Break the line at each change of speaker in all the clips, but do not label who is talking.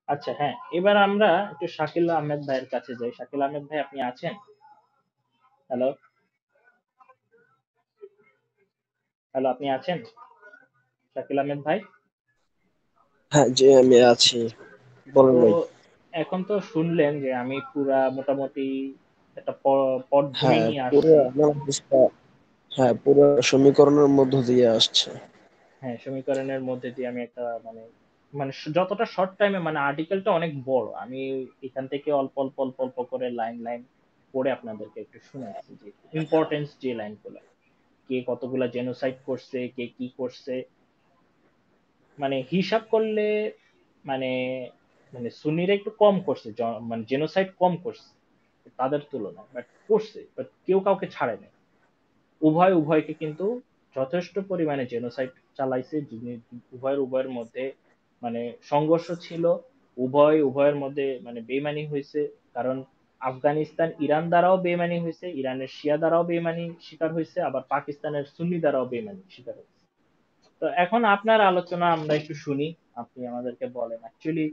আচ্ছা, হ্যাঁ, এবার আমরা একটু শাকিল আহমেদ ভাইয়ের কাছে যাই। শাকিল আহমেদ ভাই, আপনি আছেন? হ্যালো, হ্যালো, আপনি আছেন? শাকিল আহমেদ ভাই?
হ্যাঁ, জি আমি আছি। বলেন
তো
ভাই।
এখন তো শুনলেন যে আমি পুরা মোটামুটি একটা পটভূমি
হ্যাঁ,
নিয়ে
পুরো
আসছি।
অ্যানালিসিসটা, হ্যাঁ পুরো সমীকরণের মধ্য দিয়ে আসছে।
হ্যাঁ, সমীকরণের মধ্যে দিয়ে আমি একটা মানে মানে যতটা শর্ট টাইমে, মানে আর্টিকেলটা অনেক বড়, আমি এখান থেকে অল্প অল্প অল্প অল্প করে লাইন লাইন পড়ে আপনাদেরকে একটু শোনাচ্ছি যে ইম্পর্টেন্স যে লাইনগুলো, কে কতগুলা জেনোসাইড করছে, কে কি করছে। মানে হিসাব করলে মানে মানে সুন্নিরা একটু কম করছে, মানে জেনোসাইড কম করছে তাদের তুলনায়, বাট করছে, বাট কেউ কাউকে ছাড়ে নাই। উভয়কে কিন্তু যথেষ্ট পরিমাণে জেনোসাইড চালাইছে। উভয়ের উভয়ের মধ্যে মানে সংঘর্ষ ছিল। উভয়ের মধ্যে মানে বেইমানি হয়েছে। কারণ আফগানিস্তান ইরান দ্বারাও বেইমানি হয়েছে, ইরানের শিয়া দ্বারাও বেইমানি শিকার হয়েছে, আবার পাকিস্তানের সুন্নি দ্বারাও বেইমানি শিকার হয়েছে। তো এখন আপনার আলোচনা আমরা একটু শুনি। আপনি আমাদেরকে বলেন অ্যাকচুয়ালি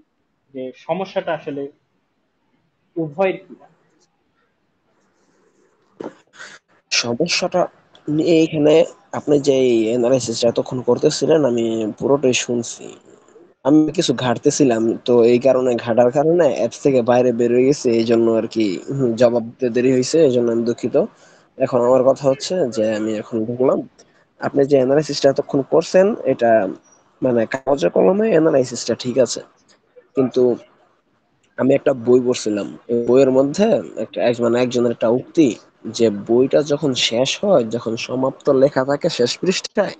যে সমস্যাটা আসলে উভয়ের কিনা।
সমস্যাটা নিয়ে এইখানে আপনি যে অ্যানালাইসিসটা এতক্ষণ করতেছিলেন আমি পুরোটাই শুনছি। আমি কিছু ঘাটতেছিলাম, তো এই কারণে ঘাটার কারণে অ্যাপস থেকে বাইরে বের হয়ে গেছে, এই জন্য আর কি জবাব দিতে দেরি হয়েছে, এই জন্য আমি দুঃখিত। এখন আমার কথা হচ্ছে যে আমি এখন ঢুকলাম। আপনি যে অ্যানালাইসিসটা এতক্ষণ করছেন এটা মানে কাগজে কলমে অ্যানালাইসিসটা ঠিক আছে, কিন্তু আমি একটা বই পড়ছিলাম। ওই বইয়ের মধ্যে মানে একজনের একটা উক্তি, যে বইটা যখন শেষ হয়, যখন সমাপ্ত লেখা থাকে শেষ পৃষ্ঠায়,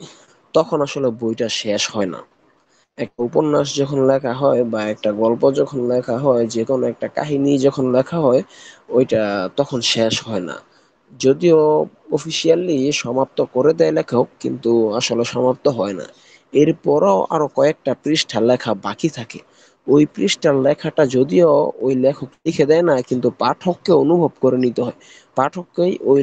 তখন আসলে বইটা শেষ হয় না। একটা উপন্যাস যখন লেখা হয় বা একটা গল্প যখন লেখা হয়, যে কোনো একটা কাহিনী যখন লেখা হয়, ওইটা তখন শেষ হয় না। যদিও অফিসিয়ালি সমাপ্ত করে দেয় লেখক, কিন্তু আসলে সমাপ্ত হয় না। এরপরও আরো কয়েকটা পৃষ্ঠা লেখা বাকি থাকে। ওই পৃষ্ঠার লেখাটা যদিও ওই লেখক লিখে দেয় না, কিন্তু পাঠককে অনুভব করে নিতে হয়। পাঠককেই ওই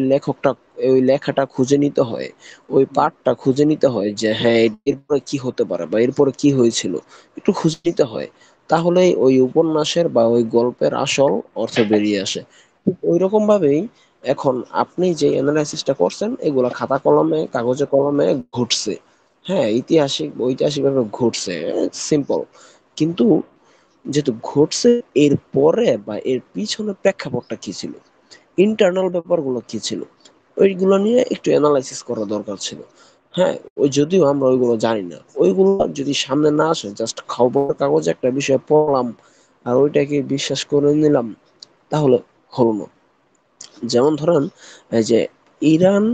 লেখাটা খুঁজে নিতে হয়। ওই পাঠটা খুঁজে নিতে হয় যে হ্যাঁ এরপরে কি হতে পারে বা এরপরে কি হয়েছিল, একটু খুঁজে নিতে হয়। তাহলেই ওই উপন্যাসের বা ওই গল্পের আসল অর্থ বেরিয়ে আসে। ঠিক ওইরকম ভাবেই এখন আপনি যে অ্যানালাইসিসটা করছেন, এগুলা খাতা কলমে কাগজে কলমে ঘটছে। হ্যাঁ, ঐতিহাসিক ভাবে ঘটছে, সিম্পল। কিন্তু যেহেতু ঘটছে, এর পরে বা এর পিছনে প্রেক্ষাপটটা কি ছিল, ইন্টারনাল ব্যাপারগুলো কি ছিল, ওইগুলো নিয়ে একটু অ্যানালাইসিস করা দরকার ছিল। হ্যাঁ, ওই যদিও আমরা ওইগুলো জানি না, ওইগুলো যদি সামনে না আসে, জাস্ট খবরের কাগজে একটা বিষয় পড়লাম আর ওইটাকে বিশ্বাস করে নিলাম, তাহলে হলো না। যেমন ধরেন, এই যে ইরান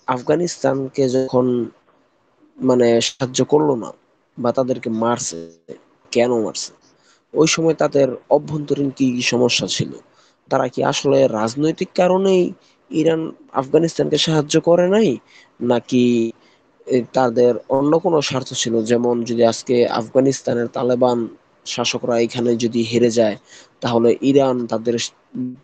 আফগানিস্তানকে যখন মানে সাহায্য করলো না বা তাদেরকে মারছে, কেন মারছে? ওই সময় তাদের অভ্যন্তরীণ কি কি সমস্যা ছিল? তারা কি আসলে রাজনৈতিক কারণেই ইরান আফগানিস্তানকে সাহায্য করে নাই, নাকি তাদের অন্য কোনো স্বার্থ ছিল? যেমন যদি আজকে আফগানিস্তানের তালেবান শাসকরা এখানে যদি হেরে যায়, তাহলে ইরান তাদের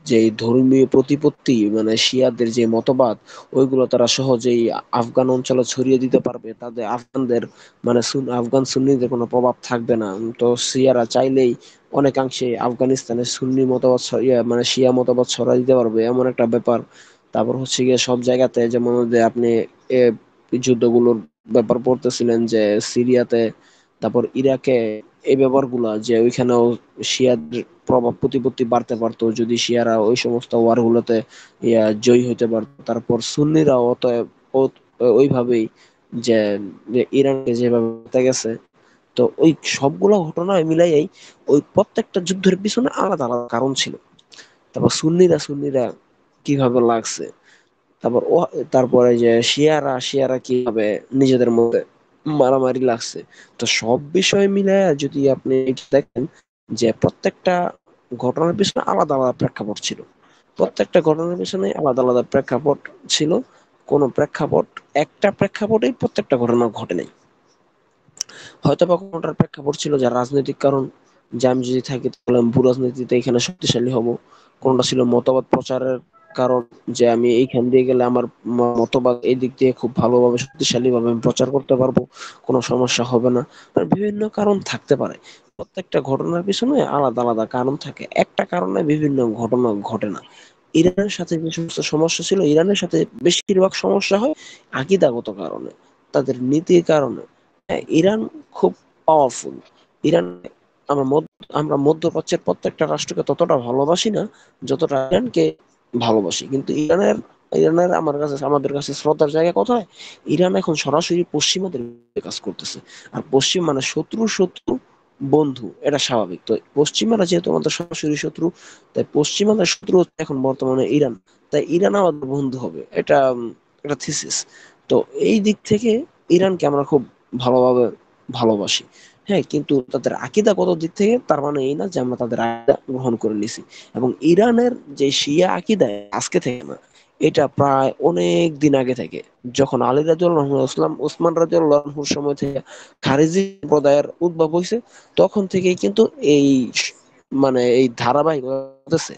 যে ধর্মীয় প্রতিপত্তি মানে শিয়াদের যে মতবাদ, ওইগুলো তারা সহজেই আফগান অঞ্চলে ছড়িয়ে দিতে পারবে। তাদের আফগানদের মানে আফগান সুন্নিদের কোনো প্রভাব থাকবে না। তো শিয়ারা চাইলেই অনেকাংশে আফগানিস্তানের সুন্নি মতবাদ মানে শিয়া মতবাদ ছড়াই দিতে পারবে, এমন একটা ব্যাপার। তারপর হচ্ছে গিয়ে সব জায়গাতে যেমন যে আপনি এ, যুদ্ধগুলোর ব্যাপার পড়তেছিলেন যে সিরিয়াতে, তারপর ইরাকে, এই ব্যাপারগুলা যে ওইখানেও শিয়াদের প্রভাব প্রতিপত্তি বাড়তে পারতো যদি শিয়ারা ওই সমস্ত ওয়ার গুলোতে জয়ী হইতে পারতো। তারপর সুন্নিরাও ওইভাবেই যে যে ইরানকে যেভাবে হতে গেছে। তো ওই সবগুলো ঘটনা মিলাইয়াই ওই প্রত্যেকটা যুদ্ধের পিছনে আলাদা আলাদা কারণ ছিল। তারপর সুন্নিরা কিভাবে লাগছে, তারপর তারপরে যে শিয়ারা কিভাবে নিজেদের মধ্যে মারামারি লাগছে। তো সব বিষয় মিলায় যদি আপনি দেখেন যে প্রত্যেকটা ঘটনার পিছনে আলাদা আলাদা প্রেক্ষাপট ছিল। প্রত্যেকটা ঘটনার পিছনে আলাদা আলাদা প্রেক্ষাপট ছিল। কোন প্রেক্ষাপট, একটা প্রেক্ষাপটেই প্রত্যেকটা ঘটনা ঘটে নাই। হয়তোবা কোনটার প্রেক্ষাপট ছিল যা রাজনৈতিক কারণ, যে আমি যদি থাকি তাহলে আমি ভূ রাজনীতিতে এখানে শক্তিশালী হব। কোনটা ছিল মতবাদ প্রচারের কারণ, যে আমি এইখান দিয়ে গেলে আমার মতবাদ এই দিক দিয়ে খুব ভালোভাবে শক্তিশালী ভাবে আমি প্রচার করতে পারবো, কোনো সমস্যা হবে না। আর বিভিন্ন কারণ থাকতে পারে। প্রত্যেকটা ঘটনার পিছনে আলাদা আলাদা কারণ থাকে, একটা কারণে বিভিন্ন ঘটনা ঘটে না। ইরানের সাথে যে সমস্ত সমস্যা ছিল, ইরানের সাথে বেশিরভাগ সমস্যা হয় আকীদাগত কারণে, তাদের নীতির কারণে। হ্যাঁ, ইরান খুব পাওয়ারফুল। ইরান, আমরা আমরা মধ্যপ্রাচ্যের প্রত্যেকটা রাষ্ট্রকে ততটা ভালোবাসি না যতটা ইরানকে ভালোবাসি, কিন্তু ইরানের ইরানের আমার কাছে, আমাদের কাছে শ্রদ্ধার জায়গা কোথায়? ইরান এখন সরাসরি পশ্চিমাদের বিরুদ্ধে কাজ করতেছে। আর পশ্চিম মানে শত্রু শত্রু বন্ধু, এটা স্বাভাবিক। তো পশ্চিমারা যেহেতু আমাদের সরাসরি শত্রু, তাই পশ্চিমাদের শত্রু হচ্ছে এখন বর্তমানে ইরান। তাই ইরান আমাদের বন্ধু হবে, এটা একটা থিসিস। তো এই দিক থেকে ইরানকে আমরা খুব ভালোভাবে ভালোবাসি। হ্যাঁ, কিন্তু তাদের আকীদাগত দিক থেকে তার মানে এই না যে আমরা তাদের আকীদা গ্রহণ করে নিছি। এবং ইরানের যে শিয়া আকীদা আজকে থেকে না, এটা প্রায় অনেক দিন আগে থেকে, যখন আলী রাদিয়াল্লাহু আনহু, ওসমান রাদিয়াল্লাহু আনহুর সময় থেকে খারিজি সম্প্রদায়ের উদ্ভব হয়েছে, তখন থেকেই কিন্তু এই মানে এই ধারাবাহিকতা চলতেছে।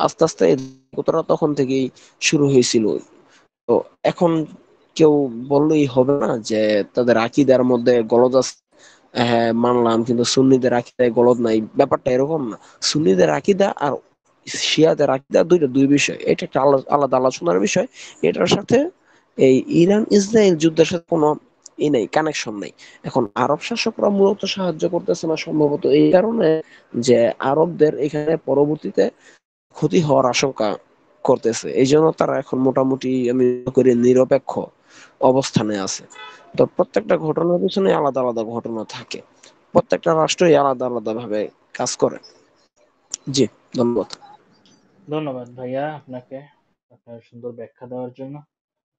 আস্তে আস্তে এই ধারাবাহিকতাটা তখন থেকেই শুরু হয়েছিল। তো এখন কেউ বললেই হবে না যে তাদের আকীদার মধ্যে গলদ আছে। হ্যাঁ, মানলাম, কিন্তু সুন্নিদের আকীদায় গলদ নাই, ব্যাপারটা এরকম না। সুন্নিদের আকীদা আর শিয়াদের আকীদা দুইটা দুই বিষয়, এটা একটা আলাদা আলোচনার বিষয়। এটার সাথে এই ইরান ইসরায়েল যুদ্ধের সাথে কোনো নেই, কানেকশন নেই। এখন আরব শাসকরা মূলত সাহায্য করতেছে না সম্ভবত এই কারণে যে আরবদের এখানে পরবর্তীতে ক্ষতি হওয়ার আশঙ্কা করতেছে, এই জন্য তারা এখন মোটামুটি আমি মনে করি নিরপেক্ষ অবস্থানে আছে। তো প্রত্যেকটা ঘটনার পিছনে আলাদা আলাদা ঘটনা থাকে, প্রত্যেকটা রাষ্ট্রই আলাদা আলাদা ভাবে কাজ করে। জি, ধন্যবাদ।
ধন্যবাদ ভাইয়া আপনাকে আপনার সুন্দর ব্যাখ্যা দেওয়ার জন্য।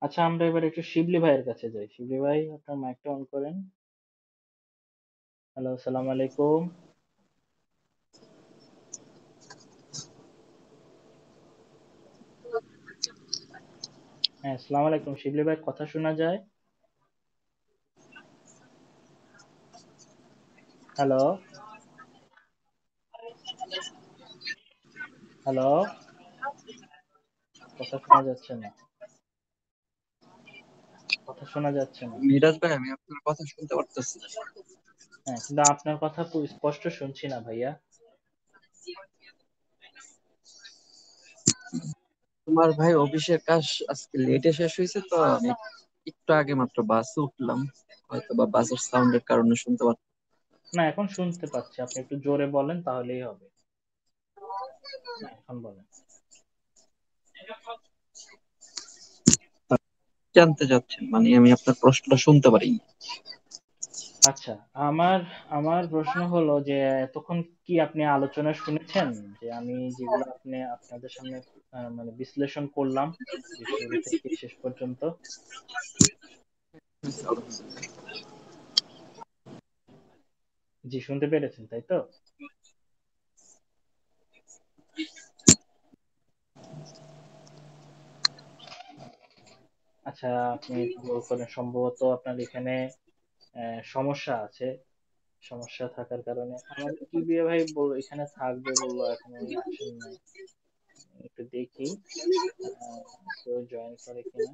আচ্ছা, আমরা এবার একটু শিবলি ভাইয়ের কাছে যাই। শিবলি ভাই, আপনার মাইকটা অন করেন। হ্যালো, আসসালামু আলাইকুম। হ্যাঁ, আসসালামু আলাইকুম শিবলি ভাই, কথা শোনা যায়? হ্যালো, হ্যালো, কথা শোনা যাচ্ছে না, কথা শোনা যাচ্ছে না।
মিরাজ ভাই, আমি আপনার কথা শুনতে পারতেছি।
হ্যাঁ, কিন্তু আপনার কথা স্পষ্ট শুনছি না ভাইয়া।
তোমার ভাই অফিসের কাজ আজকে লেটে শেষ হয়েছে, তো আমি একটু আগে মাত্র বাসে উঠলাম, হয়তো বা বাসের সাউন্ডের কারণে শুনতে পাচ্ছি।
না, এখন শুনতে পাচ্ছি, আপনি একটু জোরে বলেন তাহলেই হবে। হ্যাঁ, এখন বলেন।
জানতে চাচ্ছেন, মানে আমি আপনার প্রশ্নটা শুনতে পারিনি।
আচ্ছা, আমার আমার প্রশ্ন হলো যে এতক্ষণ কি আপনি আলোচনা শুনেছেন, যে আমি যেগুলো আপনাদের সামনে মানে বিশ্লেষণ করলাম, যে শুরু থেকে শেষ পর্যন্ত? জি, শুনতে পেরেছেন তাই তো? আচ্ছা, আপনি একটু জোর করেন, সম্ভবত আপনার এখানে সমস্যা আছে। সমস্যা থাকার কারণে আমাদের কি বিয়ে ভাই এখানে থাকবে বললো, এখন উনি আসেন নাই। একটু দেখি কেউ জয়েন করে কিনা।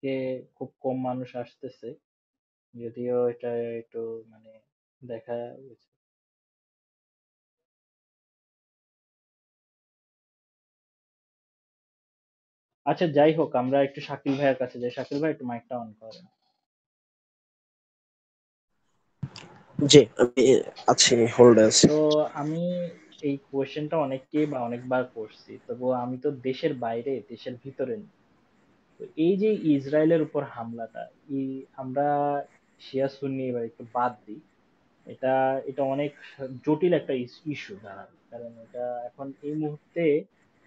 আজকে খুব কম মানুষ আসতেছে, যদিও এটা একটু মানে দেখা গেছে। আচ্ছা, যাই হোক, আমরা একটু শাকিল ভাইয়ের কাছে যাই। শাকিল ভাই, একটু মাইকটা অন করেন।
জি, আমি আছি, হোল্ডে আছি।
তো আমি এই কোয়েশ্চেনটা অনেককে বা অনেকবার করছি, তবুও আমি তো দেশের বাইরে দেশের ভিতরে নেই। তো এই যে ইসরায়েলের উপর হামলাটা, এই আমরা শিয়া সুন্নি এবার একটু বাদ দিই, এটা এটা অনেক জটিল একটা ইস্যু দাঁড়াবে, কারণ এটা এখন এই মুহূর্তে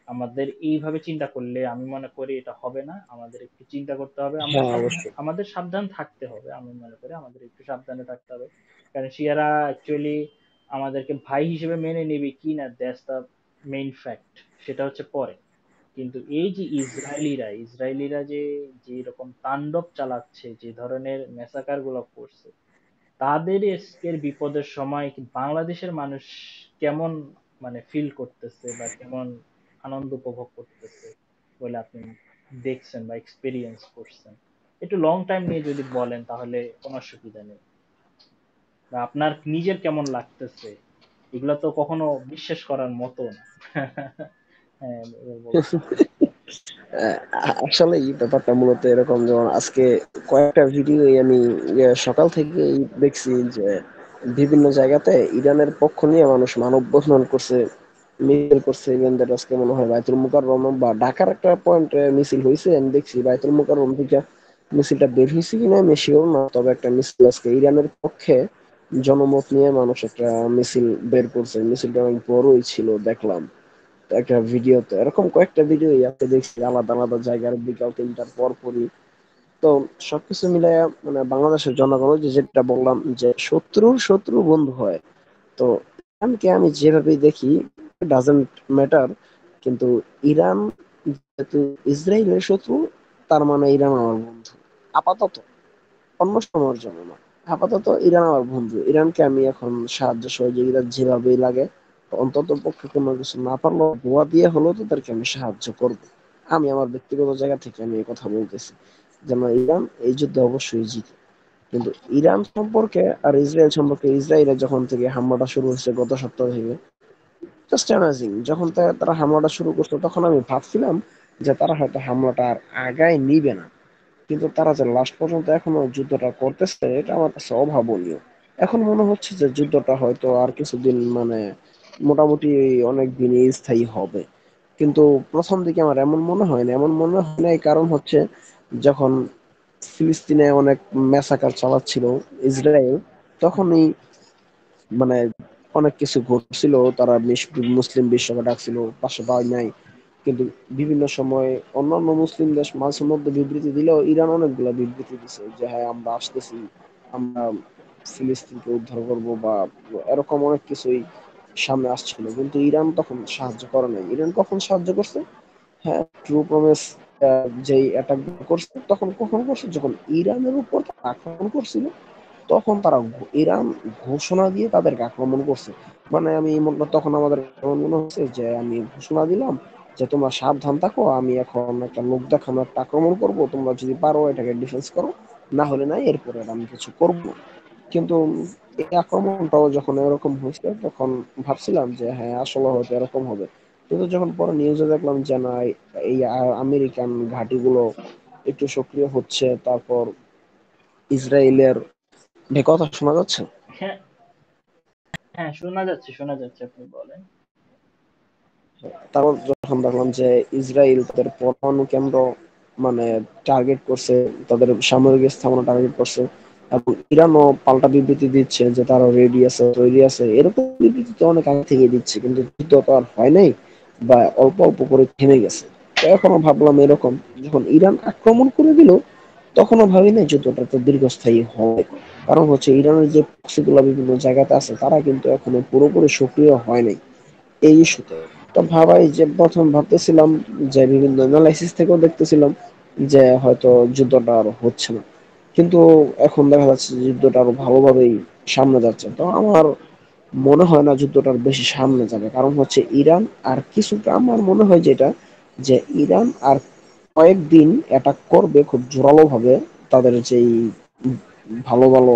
আমাদের এইভাবে চিন্তা করলে আমি মনে করি এটা হবে না। আমাদের একটু চিন্তা করতে হবে, আমরা
হ্যাঁ,
সাবধান,
অবশ্যই।
আমাদের সাবধান থাকতে হবে। আমি মনে করি আমাদের একটু সাবধানে থাকতে হবে, কারণ শিয়ারা অ্যাকচুয়ালি আমাদেরকে ভাই হিসেবে মেনে নেবে কি না, দ্যাটস দ্য মেইন ফ্যাক্ট, সেটা হচ্ছে পরে। কিন্তু এই যে ইসরায়েলিরা যে যে রকম তাণ্ডব চালাচ্ছে, যে ধরনের মেসাকার গুলো করছে, তাদের আজকের বিপদের সময় কি বাংলাদেশের মানুষ কেমন মানে ফিল করতেছে বা কেমন আনন্দ উপভোগ করতেছে বলে আপনি দেখছেন বা এক্সপিরিয়েন্স করছেন, একটু লং টাইম নিয়ে যদি বলেন তাহলে কোনো অসুবিধা নেই। বা আপনার নিজের কেমন লাগতেছে, এগুলো তো কখনো বিশ্বাস করার মতো না। হ্যাঁ, এবার বলুন।
আসলে এই ব্যাপারটা মূলত এরকম, যেমন আজকে কয়েকটা ভিডিও আমি সকাল থেকে দেখছি যে বিভিন্ন জায়গাতে ইরানের পক্ষ নিয়ে মানুষ মানববন্ধন করছে, মিছিল করছে। ইভেন আজকে মনে হয় বায়তুল মুকাররম বা ঢাকার একটা পয়েন্টে মিছিল হয়েছে, আমি দেখছি বায়তুল মুকাররম থেকে মিছিলটা বের হয়েছে কিনা আমি শিওর না, তবে একটা মিছিল আজকে ইরানের পক্ষে জনমত নিয়ে মানুষ একটা মিছিল বের করছে। মিছিলটা অনেক বড়ই ছিল দেখলাম একটা ভিডিওতে। এরকম কয়েকটা ভিডিও আছে দেখছি আলাদা আলাদা জায়গার বিকাল 3টার পর পরই। তো সবকিছু মিলাইয়া মানে বাংলাদেশের জনগণ যে যেটা বললাম যে শত্রুর শত্রু বন্ধু হয়। তো ইরানকে আমি যেভাবে দেখি ডাজেন্ট ম্যাটার, কিন্তু ইরান যেহেতু ইসরায়েলের শত্রু, তার মানে ইরান আমার বন্ধু আপাতত, অন্য সময়ের জন্য না। আপাতত ইরান আমার বন্ধু, ইরানকে আমি এখন সাহায্য সহযোগিতা যেভাবেই লাগে, অন্তত পক্ষে কোনো কিছু না পারলেও দোয়া দিয়ে হলেও তাদেরকে আমি সাহায্য করব। আমি আমার ব্যক্তিগত জায়গা থেকে আমি এই কথা বলতেছি, যেন ইরান এই যুদ্ধে অবশ্যই জিতে। কিন্তু ইরান সম্পর্কে আর ইসরায়েল সম্পর্কে, ইসরায়েলের যখন থেকে হামলাটা শুরু হয়েছে গত সপ্তাহ থেকে, জাস্ট অ্যামেজিং। যখন তারা হামলাটা শুরু করতো তখন আমি ভাবছিলাম যে তারা হয়তো হামলাটা আর আগায় নিবে না, কিন্তু তারা যে লাস্ট পর্যন্ত এখনো যুদ্ধটা করতেছে এটা আমার কাছে অভাবনীয়। এখন মনে হচ্ছে যে যুদ্ধটা হয়তো আর কিছুদিন মানে মোটামুটি অনেক দিন স্থায়ী হবে। কিন্তু প্রথম দিকে আমার এমন মনে হয় না, এমন মনে হয় না, এই কারণ হচ্ছে যখন ফিলিস্তিনে অনেক ম্যাসাকার চালাচ্ছিল ইসরায়েল, তখনই মানে অনেক কিছু ঘটছিল, তারা মুসলিম বিশ্বকে ডাকছিল, পাশে পাওয়া নাই। কিন্তু বিভিন্ন সময় অন্যান্য মুসলিম দেশ মাঝে মধ্যে বিবৃতি দিলেও ইরান অনেকগুলো বিবৃতি দিছে যে হ্যাঁ আমরা আসতেছি, আমরা ফিলিস্তিনকে উদ্ধার করব বা এরকম অনেক কিছুই সামনে আসছিল। কিন্তু ইরান তখন সাহায্য করে নাই। ইরান কখন সাহায্য করছে? হ্যাঁ, ট্রু প্রমিস যেই অ্যাটাক করছে তখন কখন করছে, যখন ইরানের উপর তারা আক্রমণ করছিল তখন তারা ইরান ঘোষণা দিয়ে তাদেরকে আক্রমণ করছে। মানে আমি তখন আমাদের এমন মনে হচ্ছে যে আমি ঘোষণা দিলাম যে তোমরা সাবধান থাকো, আমি এখন একটা লোক দেখানো একটা আক্রমণ করব, তোমরা যদি পারো এটাকে ডিফেন্স করো, না হলে নাই, এরপরে আমি কিছু করব না। কিন্তু এই আক্রমণটাও যখন এরকম হয়েছে তখন ভাবছিলাম যে হ্যাঁ আসলে হয়তো এরকম হবে। কিন্তু যখন পরে নিউজে দেখলাম যে না, এই আমেরিকান ঘাঁটিগুলো একটু সক্রিয় হচ্ছে, তারপর ইসরায়েলের কথা শোনা যাচ্ছে।
হ্যাঁ, হ্যাঁ, শোনা যাচ্ছে, শোনা যাচ্ছে, আপনি বলেন।
তারপর যখন দেখলাম যে ইসরায়েল তাদের পরমাণু কেন্দ্র মানে টার্গেট করছে, তাদের সামরিক স্থাপনা টার্গেট করছে, এবং ইরানও পাল্টা বিবৃতি দিচ্ছে যে তারা রেডি আছে, তৈরি আছে। এরকম বিবৃতি তো অনেক আগে থেকে দিচ্ছে, কিন্তু যুদ্ধ তো আর হয় নাই বা অল্প অল্প করে থেমে গেছে। তো এখনো ভাবলাম এরকম, যখন ইরান আক্রমণ করে দিল তখনও ভাবি না যুদ্ধটা তো দীর্ঘস্থায়ী হবে। কারণ হচ্ছে ইরানের যে প্রক্সিগুলো বিভিন্ন জায়গাতে আছে তারা কিন্তু এখনো পুরোপুরি সক্রিয় হয় নাই এই ইস্যুতে। তো ভাবাই যে প্রথম ভাবতেছিলাম যে বিভিন্ন অ্যানালাইসিস থেকেও দেখতেছিলাম যে হয়তো যুদ্ধটা আর হচ্ছে না, কিন্তু এখন দেখা যাচ্ছে যে যুদ্ধটা আরো ভালোভাবেই সামনে যাচ্ছে। তো আমার মনে হয় না যুদ্ধটা আর বেশি সামনে যাবে, কারণ হচ্ছে ইরান আর কিছুটা আমার মনে হয় যেটা, যে ইরান আর কয়েকদিন অ্যাটাক করবে খুব জোরালো ভাবে। তাদের যেই ভালো ভালো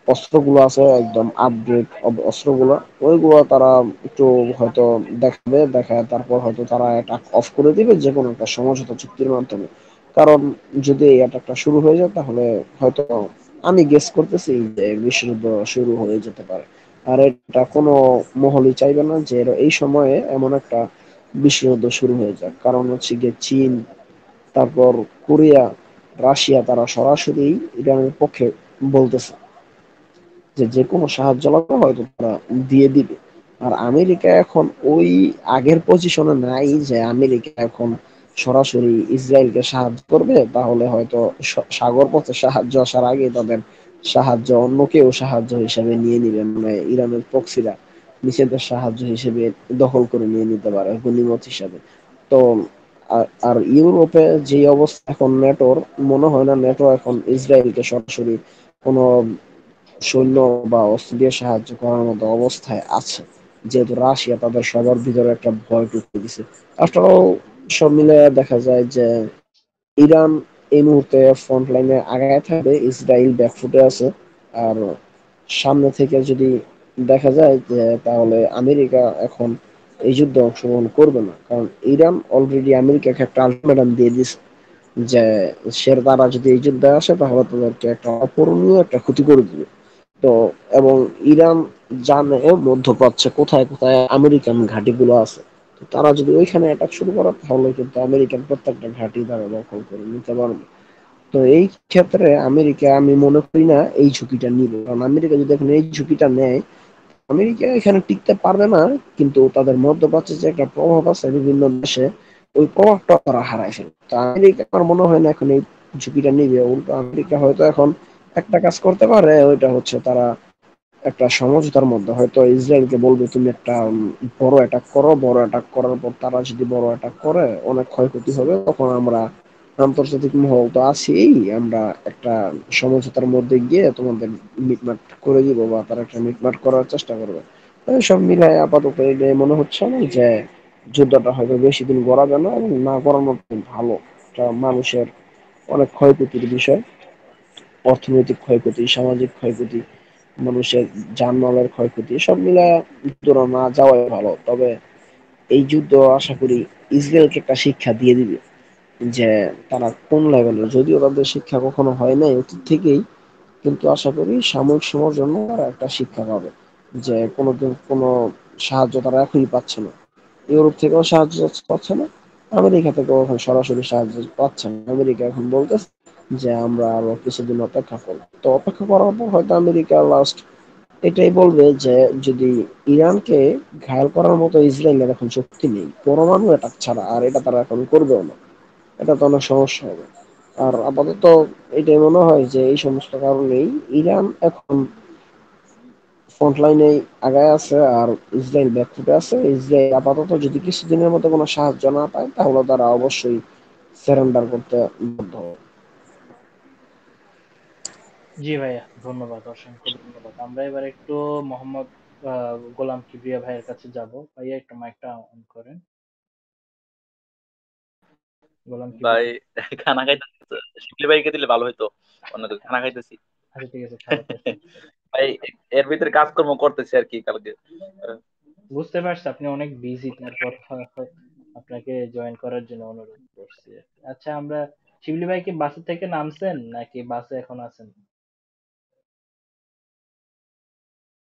অস্ত্রগুলো আছে, একদম আপগ্রেড অস্ত্রগুলো, ওইগুলো তারা একটু হয়তো দেখাবে, দেখায় তারপর হয়তো তারা অ্যাটাক অফ করে দিবে যে কোনো একটা সমঝোতা চুক্তির মাধ্যমে। কারণ যদি এই অ্যাটাকটা শুরু হয়ে যায় তাহলে হয়তো আমি গেস করতেছি যে বিশ্বযুদ্ধ শুরু হয়ে যেতে পারে। আর এটা কোনো মহলই চাইবে না যে এই সময়ে এমন একটা বিশ্বযুদ্ধ শুরু হয়ে যাক। কারণ হচ্ছে গিয়ে চীন, তারপর কোরিয়া, রাশিয়া, তারা সরাসরি ইরানের পক্ষে বলতেছে যে যে কোনো সাহায্য লাগবে হয়তো তারা দিয়ে দিবে। আর আমেরিকা এখন ওই আগের পজিশনে নাই যে আমেরিকা এখন সরাসরি ইসরায়েলকে সাহায্য করবে, তাহলে হয়তো সাগর পথে সাহায্য আসার আগে তাদের সাহায্য অন্য কেউ সাহায্য হিসেবে নিয়ে নিবে, মানে ইরানের প্রক্সিরা নিজেদের সাহায্য হিসেবে দখল করে নিয়ে নিতে পারে গণিমত হিসাবে। তো আর ইউরোপে যে অবস্থা এখন নেটোর, মনে হয় না নেটো এখন ইসরায়েলকে সরাসরি কোনো সৈন্য বা অস্ত্র দিয়ে সাহায্য করার মতো অবস্থায় আছে, যেহেতু রাশিয়া তাদের সবার ভিতরে একটা ভয় ঢুকিয়ে দিছে। আফটার অল সব মিলে দেখা যায় যে ইরান এই মুহূর্তে ফ্রন্ট লাইনে আগায় থাকবে, ইসরায়েল ব্যাকফুটে আছে। আর সামনে থেকে যদি দেখা যায় যে তাহলে আমেরিকা এখন এই যুদ্ধে অংশগ্রহণ করবে না, কারণ ইরান অলরেডি আমেরিকাকে একটা আলটিমেটাম দিয়ে দিছে যে তারা যদি এই যুদ্ধে আসে তাহলে তাদেরকে একটা অপূরণীয় একটা ক্ষতি করে দিবে। তো এবং ইরান জানে মধ্যপ্রাচ্যে কোথায় কোথায় আমেরিকান ঘাঁটিগুলো আছে। তো তারা যদি ওইখানে অ্যাটাক শুরু করে তাহলে কিন্তু আমেরিকান প্রত্যেকটা ঘাঁটি তারা দখল করে নিতে পারবে। তো এই ক্ষেত্রে আমেরিকা আমি মনে করি না এই ঝুঁকিটা নিবে, কারণ আমেরিকা যদি এখন এই ঝুঁকিটা নেয়, আমেরিকা এখানে টিকতে পারবে না। কিন্তু তাদের মধ্যপ্রাচ্যে যে একটা প্রভাব আছে বিভিন্ন দেশে, ওই প্রভাবটা তারা হারায় ফেলবে। তো আমেরিকা আমার মনে হয় না এখন এই ঝুঁকিটা নিবে। উল্টো আমেরিকা হয়তো এখন একটা কাজ করতে পারে, ওইটা হচ্ছে তারা একটা সমঝোতার মধ্যে হয়তো ইসরায়েলকে বলবে তুমি একটা বড় অ্যাটাক করো, বড় অ্যাটাক করার পর তারা যদি বড় অ্যাটাক করে অনেক ক্ষয়ক্ষতি হবে, তখন আমরা আন্তর্জাতিক মহল তো আছেই, আমরা একটা সমঝোতার মধ্যে গিয়ে তোমাদের মিটমাট করে দিব, বা তারা একটা মিটমাট করার চেষ্টা করবে। সব মিলায় আপাতত এটা মনে হচ্ছে না যে যুদ্ধটা হয়তো বেশি দিন গড়াবে না, এবং না গড়ানো ভালো। এটা মানুষের অনেক ক্ষয়ক্ষতির বিষয়, অর্থনৈতিক ক্ষয়ক্ষতি, সামাজিক ক্ষয়ক্ষতি, মানুষের জানমালের ক্ষয়ক্ষতি, সব মিলায় যুদ্ধটা না যাওয়াই ভালো। তবে এই যুদ্ধ আশা করি ইসরায়েলকে একটা শিক্ষা দিয়ে দিবে যে তারা কোন লেভেলের, যদিও তাদের শিক্ষা কখনো হয় নাই অতীত থেকেই, কিন্তু আশা করি সাময়িক সময়ের জন্য তারা একটা শিক্ষা পাবে যে কোনোদিন কোনো সাহায্য তারা এখনই পাচ্ছে না। ইউরোপ থেকেও সাহায্য পাচ্ছে না, আমেরিকা থেকেও এখন সরাসরি সাহায্য পাচ্ছে না। আমেরিকা এখন বলতেছে যে আমরা আরো কিছুদিন অপেক্ষা করবো। তো অপেক্ষা করার পর হয়তো আমেরিকা লাস্ট এটাই বলবে যে যদি ইরানকে ঘায়াল করার মতো ইসরায়েলের এখন শক্তি নেই পরমাণু অ্যাটাক ছাড়া, আর এটা তারা এখন করবেও না, এটা তো অনেক সমস্যা হবে। আর আপাতত এটাই মনে হয় যে এই সমস্ত কারণেই ইরান এখন ফ্রন্ট লাইনে আগায় আছে, আর ইসরায়েল ব্যাকফুটে আছে। ইসরায়েল আপাতত যদি কিছুদিনের মধ্যে কোনো সাহায্য না পায় তাহলে তারা অবশ্যই সারেন্ডার করতে বাধ্য হবে।
জি ভাইয়া, ধন্যবাদ, অসংখ্য ধন্যবাদ। আমরা এবার একটু মোহাম্মদ গোলাম কিবরিয়া ভাইয়ের কাছে যাব। ভাইয়া একটু মাইকটা অন করেন। গোলাম
ভাই
কিবরিয়া।
খানা খাইতেছি, শিবলি ভাইকে দিলে ভালো হতো, অন্য তো খানা খাইতেছি।
আচ্ছা ঠিক আছে, খাবারটা শেষ করেন।
ভাই এর ভিতরে কাজকর্ম করতেছি আর কি কালকে।
বুঝতে পারছি আপনি অনেক বিজি, তারপর আপনাকে জয়েন করার জন্য অনুরোধ করছি। আচ্ছা, আমরা শিবলি ভাই কি বাসে থেকে নামছেন নাকি বাসে এখন আছেন?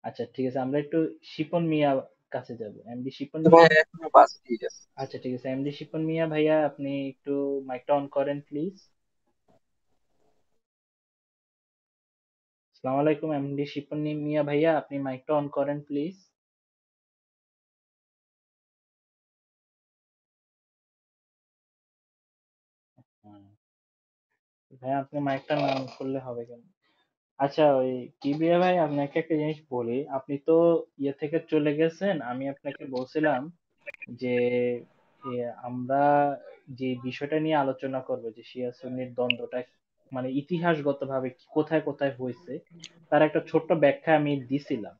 আচ্ছা ঠিক আছে, আমরা একটু শিপন মিয়া কাছে যাব, এমডি শিপন
ভাই
মিয়া।
এখনো বাস ঠিক আছে।
আচ্ছা ঠিক আছে, এমডি শিপন মিয়া ভাইয়া, আপনি একটু মাইকটা অন করেন প্লিজ। আসসালামু আলাইকুম এমডি শিপন মিয়া ভাইয়া, আপনি মাইকটা অন করেন প্লিজ। ভাইয়া আপনি মাইকটা না অন করলে হবে কেন? আচ্ছা, ওই কিবিয়া ভাই, আপনাকে একটা জিনিস বলি, আপনি তো ইয়ে থেকে চলে গেছেন, আমি আপনাকে বলছিলাম যে আমরা যে বিষয়টা নিয়ে আলোচনা করব, যে শিয়া সুন্নির দ্বন্দ্বটা মানে ইতিহাসগতভাবে কোথায় কোথায় হয়েছে, তার একটা ছোট্ট ব্যাখ্যা আমি দিছিলাম।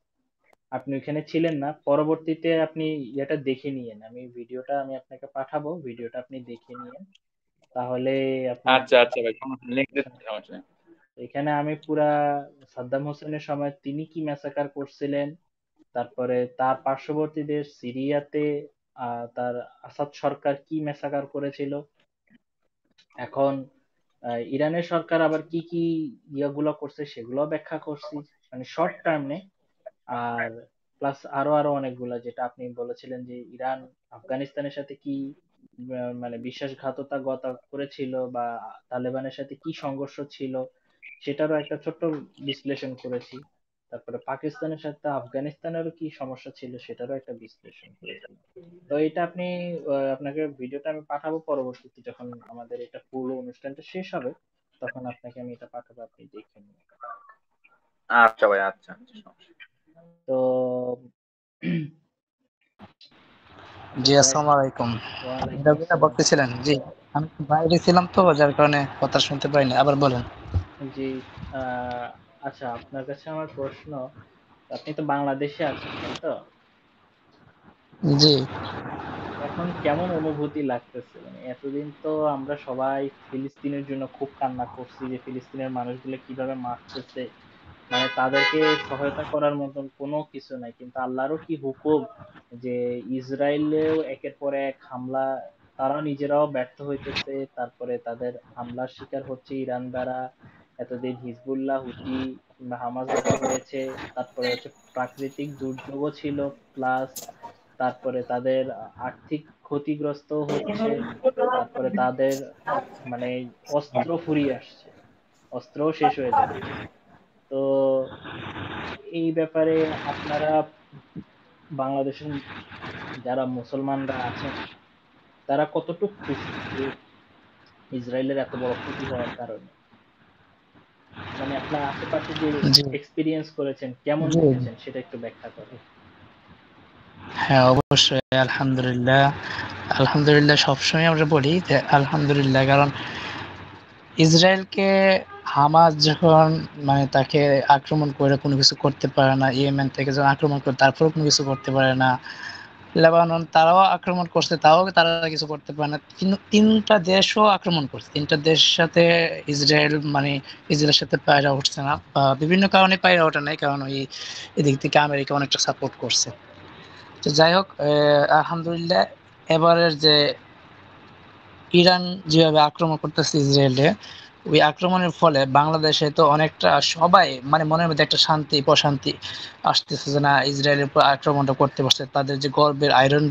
আপনি ওইখানে ছিলেন না, পরবর্তীতে আপনি এটা দেখে নিয়েন, আমি ভিডিওটা আমি আপনাকে পাঠাবো, ভিডিওটা আপনি দেখে নিয়েন, তাহলে আপনি
আচ্ছা আচ্ছা ভাই, সমস্যা নেই, লিংক
সমস্যা
দিচ্ছি,
নেই।
সমস্যা নেই।
এখানে আমি পুরা সাদ্দাম হোসেনের সময় তিনি কি ম্যাসাকার করছিলেন, তারপরে তার পার্শ্ববর্তী দেশ সিরিয়াতে তার আসাদ সরকার কি ম্যাসাকার করেছিল, এখন ইরানের সরকার আবার কি কি ইয়েগুলো করছে সেগুলো ব্যাখ্যা করছি, মানে শর্ট টার্মে। আর প্লাস আরো আরো অনেকগুলা, যেটা আপনি বলেছিলেন যে ইরান আফগানিস্তানের সাথে কি মানে বিশ্বাসঘাতকতা করেছিল, বা তালেবানের সাথে কি সংঘর্ষ ছিল সেটারও একটা ছোট্ট বিশ্লেষণ করেছি। তারপরে পাকিস্তানের সাথে আফগানিস্তানেরও কি সমস্যা ছিল সেটারও একটা বিশ্লেষণ করেছি। তো এটা আপনি আপনাকে ভিডিওটা আমি পাঠাবো, পরবর্তীতে যখন আমাদের এটা পুরো অনুষ্ঠানটা শেষ হবে তখন আপনাকে আমি এটা পাঠাবো, আপনি দেখে নিন।
আচ্ছা ভাই, আচ্ছা আচ্ছা, সমস্যা নেই।
তো আচ্ছা
জি,
ভাই।
আসসালামু আলাইকুম। আপনি
ওয়ালাইকুম
রবিনা
আসসালাম।
বলতেছিলেন? জি, আমি একটু বাইরে ছিলাম তো, যার কারণে কথা শুনতে পাইনি। আবার বলেন।
জি, আহ, আচ্ছা, আপনার কাছে আমার প্রশ্ন, আপনি তো বাংলাদেশে আছেন তাই তো?
জি।
এখন কেমন অনুভূতি লাগতেছে? মানে এতদিন তো আমরা সবাই ফিলিস্তিনের জন্য খুব কান্না করছি যে ফিলিস্তিনের মানুষগুলো কিভাবে মারতেছে, মানে তাদেরকে সহায়তা করার মতন কোনো কিছু নাই, কিন্তু আল্লাহরও কি হুকুম যে ইসরায়েলেও একের পর এক হামলা, তারা নিজেরাও ব্যর্থ হইতেছে, তারপরে তাদের হামলার শিকার হচ্ছে ইরান দ্বারা, এতদিন হিজবুল্লাহ, হুতি কিংবা হামাস দ্বারা হয়েছে, তারপরে হচ্ছে প্রাকৃতিক দুর্যোগও ছিল, প্লাস তারপরে তাদের আর্থিক ক্ষতিগ্রস্ত হচ্ছে, তারপরে তাদের মানে অস্ত্র ফুরিয়ে আসছে, অস্ত্রও শেষ হয়ে যাচ্ছে। তো এই ব্যাপারে আপনারা বাংলাদেশের যারা মুসলমানরা আছেন তারা কতটুকু খুশি যে ইসরায়েলের এত বড় ক্ষতি হওয়ার কারণে? মানে আপনার আশেপাশে যে
জি।
এক্সপিরিয়েন্স করেছেন, কেমন
জি।
দেখেছেন সেটা একটু ব্যাখ্যা করেন।
হ্যাঁ, অবশ্যই আলহামদুলিল্লাহ। আলহামদুলিল্লাহ সবসময় আমরা বলি যে আলহামদুলিল্লাহ, কারণ ইসরায়েলকে হামাস যখন মানে তাকে আক্রমণ করে কোনো কিছু করতে পারে না, ইয়েমেন থেকে যখন আক্রমণ করে তারপরেও কোনো কিছু করতে পারে না, লেবানন তারাও আক্রমণ করছে তাও তারা কিছু করতে পারে না, কিন্তু তিনটা দেশও আক্রমণ করছে, তিনটা দেশের সাথে ইসরায়েল মানে ইসরায়েলের সাথে পায়রা উঠছে না, বা বিভিন্ন কারণে পায়রা ওঠে নাই, কারণ ওই এদিক থেকে আমেরিকা অনেকটা সাপোর্ট করছে। তো যাই হোক, আলহামদুলিল্লাহ এবারের যে ইরান যেভাবে আক্রমণ করতেছে ইসরায়েলে, ওই আক্রমণের ফলে বাংলাদেশে তো অনেকটা সবাই মানে মনের মধ্যে একটা শান্তি প্রশান্তি আসতেছে যে না, ইসরায়েলের উপর আক্রমণটা করতে পারছে, তাদের যে গর্বের আয়রন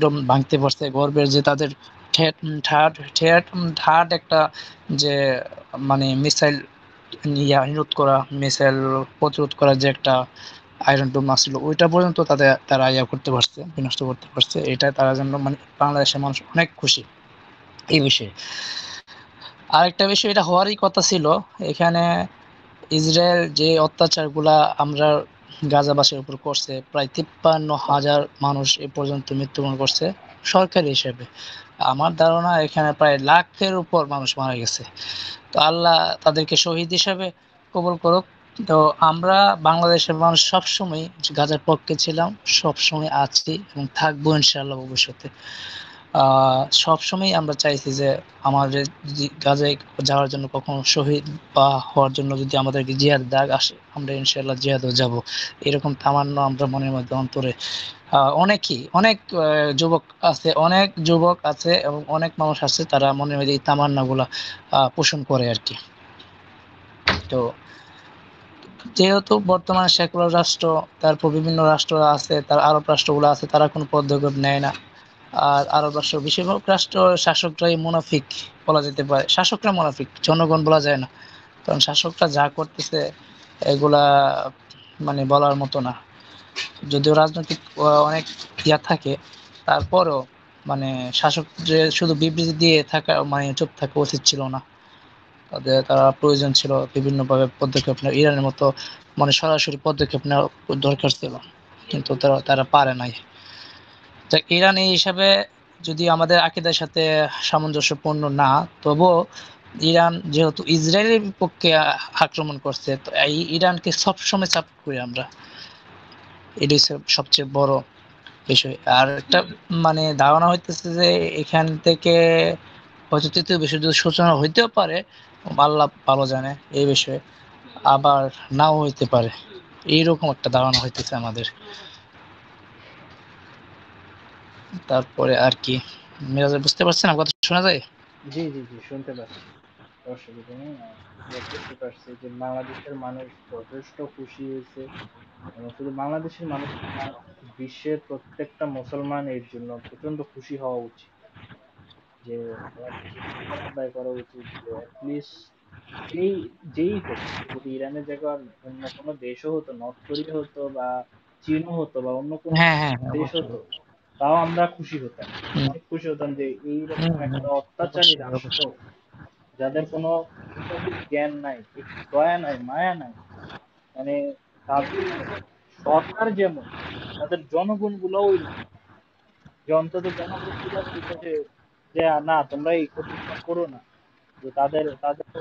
ডোম ভাঙতে পারছে, গর্বের যে তাদের থার্ড থার্ড একটা যে মানে মিসাইল নিরোধ করা, মিসাইল প্রতিরোধ করা যে একটা আয়রন ডোম আসছিল, ওইটা পর্যন্ত তারা করতে পারছে, বিনষ্ট করতে পারছে। এটা তারা জন্য মানে বাংলাদেশের মানুষ অনেক খুশি এই বিষয়ে। আরেকটা বিষয়, এটা হওয়ারই কথা ছিল এখানে, ইসরায়েল যে অত্যাচারগুলা আমরা গাজাবাসীর উপর করছে, প্রায় 53,000 মানুষ এ পর্যন্ত মৃত্যুবরণ করছে সরকারি হিসেবে। আমার ধারণা এখানে প্রায় লাখের উপর মানুষ মারা গেছে। তো আল্লাহ তাদেরকে শহীদ হিসাবে কবুল করুক। তো আমরা বাংলাদেশের মানুষ সবসময় গাজার পক্ষে ছিলাম, সবসময় আছি এবং থাকবো ইনশাআল্লাহ ভবিষ্যতে। সবসময় আমরা চাইছি যে আমাদের যদি গাজায় যাওয়ার জন্য কখনো শহীদ বা হওয়ার জন্য যদি আমাদেরকে জিহাদ ডাক আসে, আমরা ইনশাআল্লাহ জিহাদও যাব। এরকম তামান্না আমরা মনের মধ্যে অন্তরে অনেক যুবক আছে এবং অনেক মানুষ আছে, তারা মনের মধ্যে এই তামান্নাগুলা পোষণ করে আর কি। তো যেহেতু বর্তমানে সেকুলার রাষ্ট্র, তারপর বিভিন্ন রাষ্ট্র আছে, তার আরব রাষ্ট্রগুলো আছে, তারা কোনো পদক্ষেপ নেয় না। আর আরব রাষ্ট্র বেশিরভাগ রাষ্ট্র শাসকরাই মুনাফিক বলা যেতে পারে, শাসকরা মুনাফিক, জনগণ বলা যায় না, কারণ শাসকরা যা করতেছে এগুলা মানে বলার মতো না। যদিও রাজনৈতিক অনেক থাকে, তারপরও মানে শাসকদের শুধু বিবৃতি দিয়ে থাকা মানে চুপ থাকা উচিত ছিল না, তারা প্রয়োজন ছিল বিভিন্নভাবে পদক্ষেপ নেওয়া, ইরানের মতো মানে সরাসরি পদক্ষেপ নেওয়া দরকার ছিল, কিন্তু তারা পারে নাই। তা ইরান এই হিসাবে যদি আমাদের আকীদার সাথে সামঞ্জস্যপূর্ণ না, তবুও ইরান যেহেতু ইসরায়েলের বিপক্ষে আক্রমণ করছে, তো এই ইরানকে সবসময় সাপোর্ট করি আমরা, এটাই সবচেয়ে বড় বিষয়। আর একটা মানে ধারণা হইতেছে যে এখান থেকে হয়তো তৃতীয় বিশ্বযুদ্ধের সূচনা হইতেও পারে, আল্লাহ ভালো জানে এই বিষয়ে, আবার নাও হইতে পারে, এইরকম একটা ধারণা হইতেছে আমাদের। তারপরে আর কি, মিরাজ ভাই বুঝতে পারছেন আমার কথা, শোনা যায়?
জি জি জি, শুনতে পাচ্ছি, অসুবিধা নেই। বুঝতে পারছি যে বাংলাদেশের মানুষ যথেষ্ট খুশি হয়েছে, এবং শুধু বাংলাদেশের মানুষ না, বিশ্বের প্রত্যেকটা মুসলমান এর জন্য প্রচন্ড খুশি হওয়া উচিত, যে আমার কাছে শুকর আদায় করা উচিত যে অ্যাটলিস্ট যেই যেই হোক, যদি ইরানের জায়গায় অন্য কোনো দেশও হতো, নর্থ কোরিয়া হতো বা চীনও হতো বা অন্য কোনো
হ্যাঁ হ্যাঁ হ্যাঁ,
দেশ
অবশ্যই।
হতো, তাও আমরা খুশি হতাম,
হুম,
অনেক খুশি হতাম যে এইরকম
হুম, হুম,
একটা অত্যাচারী
অবশ্যই
রাষ্ট্র,
অবশ্যই।
যাদের কোনো মানবিক জ্ঞান নাই, একটু দয়া নাই, মায়া নাই, মানে তাদের সরকার যেমন, তাদের জনগণ গুলাও ওইরকম, যে অন্তত জনগণ গুলা বলতো যে যে না তোমরা এই ক্ষতিটা করো না, যে তাদেরও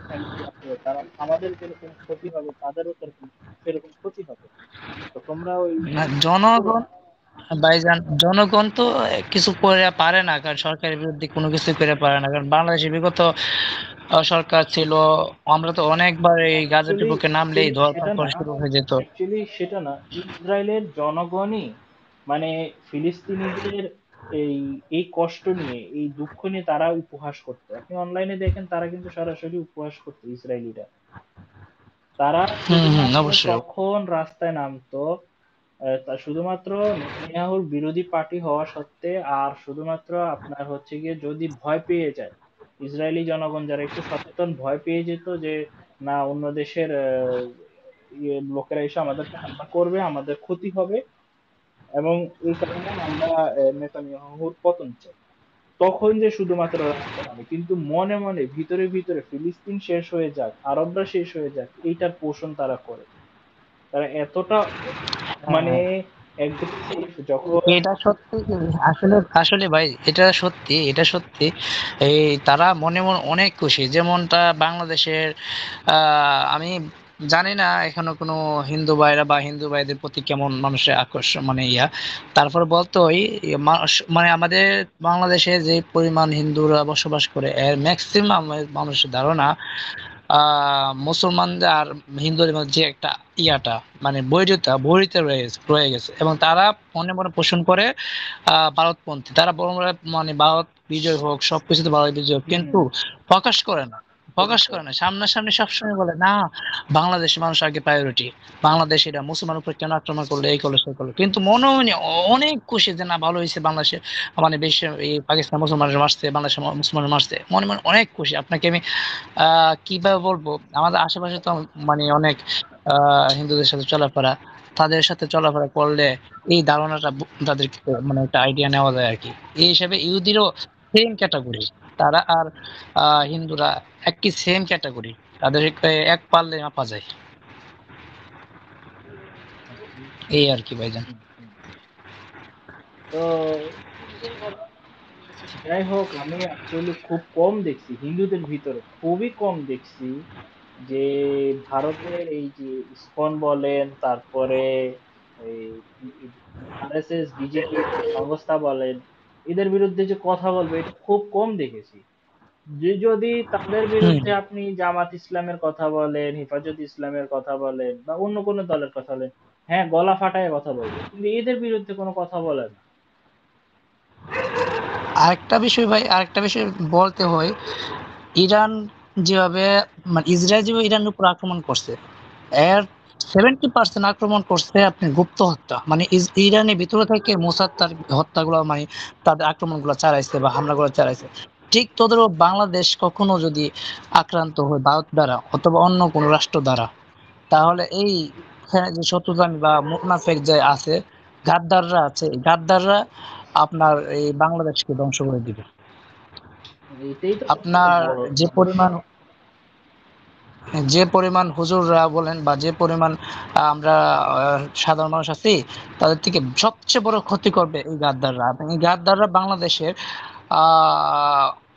ফ্যামিলি আছে, তারা আমাদের যেরকম ক্ষতি হবে তাদেরও সেরকম ক্ষতি হবে। তো তোমরা ওই
না,
করো
জনগণ
না।
ভাইজান, জনগণ তো কিছু করে পারে না, কারণ সরকারের বিরুদ্ধে কোনো কিছু করে পারে না, কারণ বাংলাদেশে বিগত সরকার ছিল, আমরা তো অনেকবার এই গাজীপুর
অ্যাকচুয়ালি
বুকে নামলেই
অ্যাকচুয়ালি সেটা
ধরপাকড়
না,
শুরু হয়ে যেত।
অ্যাকচুয়ালি সেটা না, ইসরায়েলের জনগণই মানে ফিলিস্তিনিদের এই এই কষ্ট নিয়ে, এই দুঃখ নিয়ে তারা উপহাস করতো। আপনি অনলাইনে দেখেন তারা কিন্তু সরাসরি উপহাস করতো ইসরায়েলিরা। তারা
হুম,
শুধুমাত্র
অবশ্যই।
তখন রাস্তায় নামতো তা শুধুমাত্র নেতানিয়াহুর বিরোধী পার্টি হওয়া সত্ত্বে, আর শুধুমাত্র আপনার হচ্ছে গিয়ে যদি ভয় পেয়ে যায়, ইসরায়েলি জনগণ যারা একটু সচেতন ভয় পেয়ে যেত যে না অন্য দেশের লোকেরা এসে আমাদেরকে হামলা করবে, আমাদের ক্ষতি হবে, এবং এই কারণে আমরা নেতানিয়াহুর পতন চাই, তখন যে শুধুমাত্র রাস্তায় নামে। কিন্তু মনে মনে ভিতরে ভিতরে ফিলিস্তিন শেষ হয়ে যাক, আরবরা শেষ হয়ে যাক, এইটার পোষণ তারা করে। তারা এতটা মানে
হ্যাঁ,
একদম যখন
এটা সত্যি। আসলে আসলে ভাই, এটা সত্যি, এটা সত্যি। এই তারা মনে মনে অনেক খুশি, যেমনটা বাংলাদেশের আমি জানি না এখনো কোনো হিন্দু ভাইরা বা হিন্দু ভাইদের প্রতি কেমন মানুষের আকর্ষণ, মানে তারপরে বলতে ওই মানে আমাদের বাংলাদেশে যে পরিমাণ হিন্দুরা বসবাস করে, এর ম্যাক্সিমাম মানুষের ধারণা মুসলমানদের আর হিন্দুদের মধ্যে যে একটা মানে বৈরিতা রয়ে গেছে, এবং তারা মনে মনে পোষণ করে ভারতপন্থী। তারা বড় মানে ভারত বিজয় হোক, সবকিছুতে ভারত বিজয় হোক, কিন্তু
হম
প্রকাশ করে না,
প্রকাশ
প্রকাশ
করে
করে না, সামনাসামনি সবসময় বলে না বাংলাদেশের মানুষ আগে প্রায়োরিটি, বাংলাদেশ এটা মুসলমান উপর কেন আক্রমণ করলো, এই করলো সেই করলো, কিন্তু মনে মনে অনেক খুশি যে না ভালো হয়েছে বাংলাদেশে, মানে বেশি এই পাকিস্তান মুসলমানের মারছে, বাংলাদেশের মুসলমান মারছে, মনে মনে অনেক খুশি। আপনাকে আমি কিভাবে বলবো, আমাদের আশেপাশে তো মানে অনেক হিন্দুদের সাথে চলাফেরা, তাদের সাথে চলাফেরা করলে এই ধারণাটা তাদের মানে একটা আইডিয়া নেওয়া যায় আর কি। এই হিসাবে ইহুদিরও সেম ক্যাটাগরি, তারা আর হিন্দুরা একই সেম ক্যাটাগরি, তাদেরকে এক পাল্লে মাপা যায়, এই আর কি ভাইজান।
হুম, হুম। তো যাই হোক, আমি অ্যাকচুয়ালি খুব কম দেখছি হিন্দুদের ভিতরে, খুবই কম দেখছি যে ভারতের এই যে ইসকন বলেন, তারপরে এই আরএসএস বিজেপি সংস্থা বলেন, এদের বিরুদ্ধে যে কথা বলবে এটা খুব কম দেখেছি। যে যদি তাদের
হুম।
বিরুদ্ধে আপনি জামাত ইসলামের কথা বলেন, হেফাজত ইসলামের কথা বলেন, বা অন্য কোনো দলের কথা বলেন, হ্যাঁ গলা ফাটায় কথা বলবে, কিন্তু এদের বিরুদ্ধে কোনো কথা বলে না।
আরেকটা বিষয় ভাই, আরেকটা বিষয় বলতে হয়, ইরান যেভাবে মানে ইসরায়েল যেভাবে ইরানের উপর আক্রমণ করছে, এর 70% আক্রমণ করছে আপনি গুপ্ত হত্যা, মানে ইরানের ভিতরে থেকে মোসাদ তার হত্যাগুলো, মানে তাদের আক্রমণগুলো চালাইছে বা হামলাগুলো চালাইছে। ঠিক তোদেরও বাংলাদেশ কখনো যদি আক্রান্ত হয় ভারত দ্বারা অথবা অন্য কোনো রাষ্ট্র দ্বারা, তাহলে এই যে শত্রুতামি বা মুনাফেক যে আছে, গাদ্দাররা আছে, এই গাদ্দাররা আপনার এই বাংলাদেশকে ধ্বংস করে দিবে।
এটাই তো সবচেয়ে
আপনার
বড়
যে
সমস্যা।
পরিমাণ যে পরিমাণ হুজুররা বলেন বা যে পরিমাণ আমরা সাধারণ মানুষ আছি, তাদের থেকে সবচেয়ে বড় ক্ষতি করবে এই গাদ্দাররা, এবং এই গাদ্দাররা বাংলাদেশের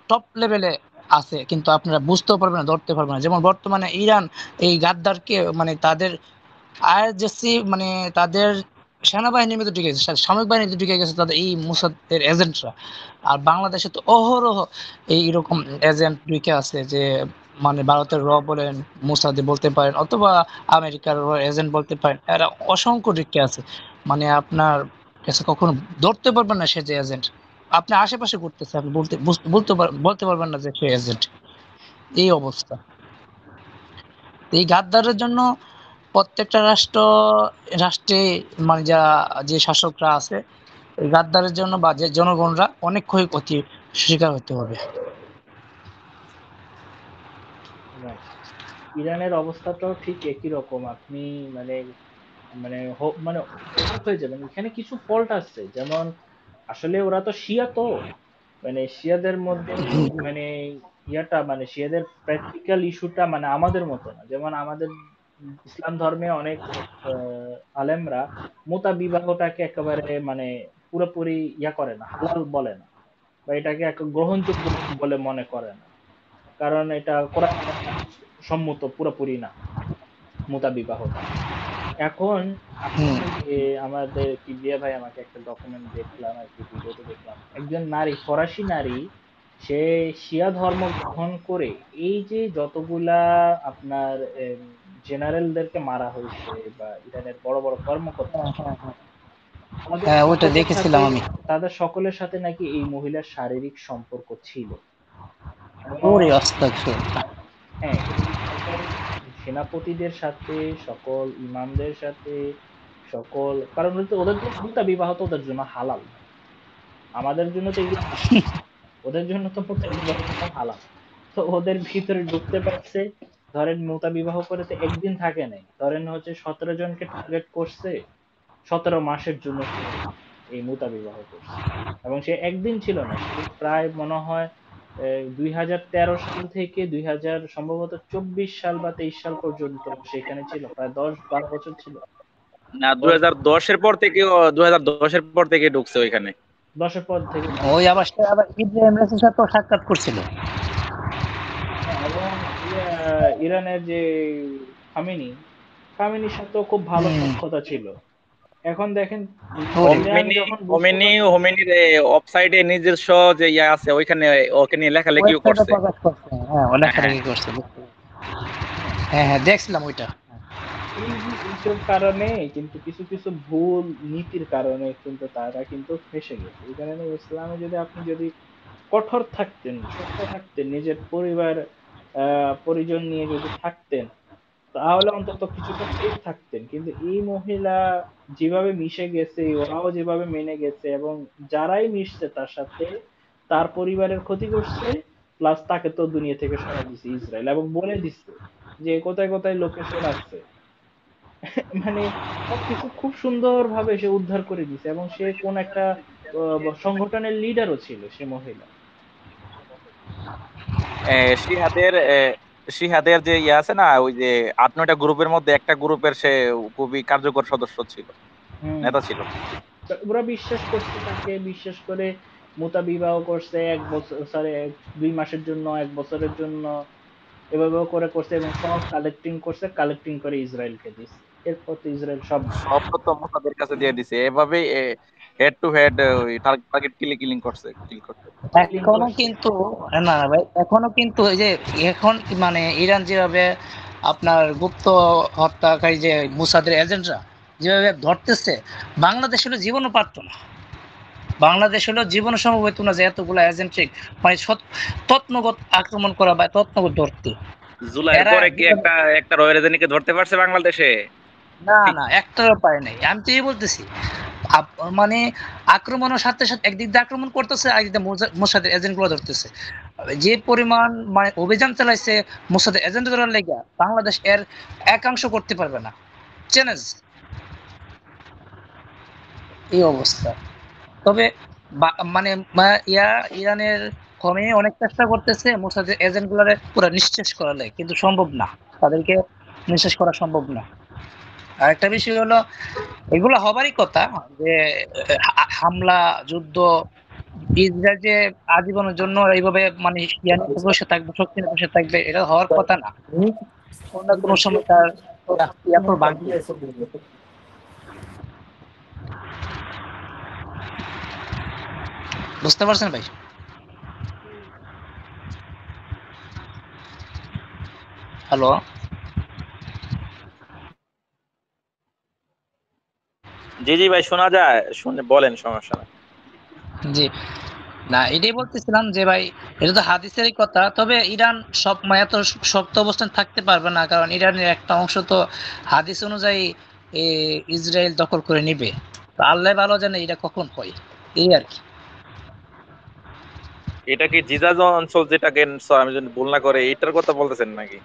টপ লেভেলে আছে, কিন্তু আপনারা বুঝতেও পারবেন না, ধরতে পারবেন না। যেমন বর্তমানে ইরান এই গাদ্দারকে মানে তাদের আইআরজিসি মানে তাদের সেনাবাহিনীর মধ্যে ঢুকে গেছে, সামরিক বাহিনীতে ঢুকে গেছে তাদের এই মোসাদের এজেন্টরা। আর বাংলাদেশে তো অহরহ এইরকম এজেন্ট ঢুকে আছে, যে মানে ভারতের বলেন, মোসাদে বলতে পারেন, অথবা আমেরিকার এজেন্ট বলতে পারেন, এরা অসংখ্য ঢুকে আছে। মানে আপনার কাছে কখনো ধরতে পারবেন না সে যে এজেন্ট, আপনার আশেপাশে ঘুরতেছে, আপনি বলতে পারবেন না যে সে এজেন্ট। এই অবস্থা। এই গাদ্দারের জন্য প্রত্যেকটা রাষ্ট্রে মানে যে শাসকরা আছে, এই গাদ্দারের জন্য বা যে জনগণরা অনেক ক্ষয়ক্ষতি শিকার হতে হবে।
Right. ইরানের অবস্থাটাও ঠিক একই রকম। আপনি মানে মানে মানে অবাক হয়ে যাবেন, এখানে কিছু ফল্ট আছে, যেমন আসলে ওরা তো শিয়া, তো মানে শিয়াদের মধ্যে মানে মানে শিয়াদের প্র্যাকটিক্যাল ইস্যুটা মানে আমাদের মতো না। যেমন আমাদের ইসলাম ধর্মে অনেক আলেমরা মুতা বিবাহটাকে একেবারে মানে পুরোপুরি করে না, হালাল বলে না, বা এটাকে এক গ্রহণযোগ্য বলে মনে করে না। কারণ এটা কোরআন সম্মত পুরোপুরি না মুতা বিবাহটা। এখন
হুম
আপনি যে আমাদের কিবরিয়া ভাই আমাকে একটা ডকুমেন্ট দেখলাম আর কি, ভিডিওতে দেখলাম, একজন নারী, ফরাসি নারী, সে শিয়া ধর্ম গ্রহণ করে এই যে যতগুলা আপনার জেনারেলদেরকে মারা হয়েছে বা ইরানের বড় বড় কর্মকর্তা, তাদের
হ্যাঁ, ওটা
সকলের সাথে,
দেখেছিলাম আমি।
তাদের সকলের সাথে নাকি এই মহিলার শারীরিক সম্পর্ক ছিল। এবং
ওরে আস্তাগফিরুল্লাহ।
হ্যাঁ, এই সকল সেনাপতিদের সাথে, সকল ইমামদের সাথে, সকল, কারণ হচ্ছে ওদের জন্য মুতা বিবাহ তো ওদের জন্য হালাল ভাই, আমাদের জন্য তো এগুলো হারাম, ওদের জন্য তো মুতা বিবাহটা হালাল। তো ওদের ভিতরে ঢুকতে পারছে, ধরেন মুতা বিবাহ করেছে, একদিন থাকে নাই, ধরেন হচ্ছে 17 জনকে টার্গেট করছে, 17 মাসের জন্য সে এই মুতা বিবাহ করছে। এবং সে একদিন ছিল না, সে প্রায় মনে হয় 2013 সাল থেকে 2000 সম্ভবত 24 সাল বা 23 সাল পর্যন্ত সেখানে ছিল, প্রায় 10-12 বছর ছিল।
না, 2010-এর পর থেকে, 2010-এর পর থেকে ঢুকছে ওইখানে।
10 পর থেকে।
ওই আবার সে আবার ইব্রাহিম রাইসির সাথে সাক্ষাৎ করছিল।
হ্যাঁ, এবং ইরানের যে খামেনি, খামেনির সাথেও খুব ভালো
হুম
সখ্যতা ছিল। এখন দেখেন
ওরে
ইরান যখন বুঝতে পারছে,
হোমেনির অফসাইডে নিজস্ব যে ইয়া আছে ওইখানে ওকে নিয়ে লেখালেখিও
ওয়েবসাইটে
করছে।
প্রকাশ করছে, হ্যাঁ ও
হ্যাঁ,
লেখালেখি করছে, বুঝতে পেরেছি।
হ্যাঁ,
হ্যাঁ হ্যাঁ, দেখছিলাম ওইটা।
এই যে এইসব কারণে কিন্তু কিছু কিছু ভুল নীতির কারণে কিন্তু তারা কিন্তু ফেঁসে গেছে। এই কারণে ইসলামে যদি আপনি যদি কঠোর থাকতেন, সত্য থাকতেন, নিজের পরিবার পরিজন নিয়ে যদি থাকতেন, তাহলে অন্তত কিছুটা সেফ থাকতেন। কিন্তু এই মহিলা যেভাবে মিশে গেছে, ওরাও যেভাবে মেনে গেছে, এবং যারাই মিশছে তার সাথে, তার পরিবারের ক্ষতি করছে, প্লাস তাকে তো দুনিয়া থেকে সরাই দিছে ইসরায়েল, এবং বলে দিচ্ছে যে কোথায় কোথায় লোকেশন আছে। মানে সবকিছু খুব সুন্দর ভাবে সে উদ্ধার করে দিছে, এবং সে কোন একটা সংগঠনের লিডারও ছিল সে মহিলা।
শিহাদের শিহাদের যে ইয়ে আছে না, ওই যে 8-9টা গ্রুপের মধ্যে একটা গ্রুপের সে খুবই কার্যকর সদস্য ছিল,
হুম,
নেতা ছিল।
ওরা বিশ্বাস করছে, তাকে বিশ্বাস করে মুতা বিবাহ করছে, 1 বছর, সরি, 2 মাসের জন্য, 1 বছরের জন্য, এভাবে করে করছে, এবং সব কালেক্টিং করছে, কালেক্টিং করে ইসরায়েলকে দিচ্ছে। এরপর তো ইসরায়েল সব
সব তথ্য মোসাদের কাছে দিয়ে দিছে, এভাবেই head to head target killing করছে, কিল করছে।
ক্লিন
এখনো
করছে।
কিন্তু, না না ভাই, এখনো কিন্তু এই যে এখন মানে ইরান যেভাবে আপনার গুপ্ত হত্যাকারী যে মুসাদের এজেন্টরা যেভাবে ধরতেছে, বাংলাদেশ হলো জীবনও পারত না, বাংলাদেশ হলো জীবন সম্ভব হইতো না যে এতগুলো এজেন্ট্রিক মানে তত্নগত আক্রমণ করা বা তত্নগত ধরতে।
জুলাইয়ের
এরা
পরে কি
যেভাবে,
একটা একটা রয়ের ধরতে পারছে বাংলাদেশে?
না না একটারও পায় নাই, আমি তো এই বলতেছি। মানে আক্রমণের সাথে সাথে একদিক দিয়ে আক্রমণ করতেছে, আরেকদিক দিয়ে মোসাদের এজেন্ট গুলো ধরতেছে। যে পরিমাণ মানে অভিযান চালাইছে মোসাদের এজেন্ট ধরার লেগে, বাংলাদেশ এর একাংশ করতে পারবে না, চ্যালেঞ্জ, এই অবস্থা। তবে মানে ইরানের কমে অনেক চেষ্টা করতেছে মোসাদের এজেন্ট গুলারে পুরো নিঃশেষ করা লাগে, কিন্তু সম্ভব না, তাদেরকে নিঃশেষ করা সম্ভব না। আরেকটা বিষয় হলো, এগুলো হবারই কথা যে হামলা, যুদ্ধ, ইসরায়েল যে আজীবনের জন্য এইভাবে মানে বসে থাকবে, শক্তি নিয়ে বসে থাকবে, এটা হওয়ার কথা না। কোনো না কোনো সময় তার ইয়া তো ভাঙবে। বুঝতে পারছেন ভাই? হ্যালো,
জি জি ভাই, শোনা যায়, শুনে বলেন, সমস্যা নাই।
জি, না এটাই বলতেছিলাম যে ভাই, এটা তো হাদিসেরই কথা। তবে ইরান সব মানে এত শক্ত অবস্থান থাকতে পারবে না, কারণ ইরানের একটা অংশ তো হাদিস অনুযায়ী ইসরায়েল দখল করে নিবে। তো আল্লাহ ভালো জানে এটা কখন হয়, এই আর কি।
এটা কি জিজাজ অঞ্চল, যেটাকে আমি যদি ভুল না করে এটার কথা বলতেছেন নাকি?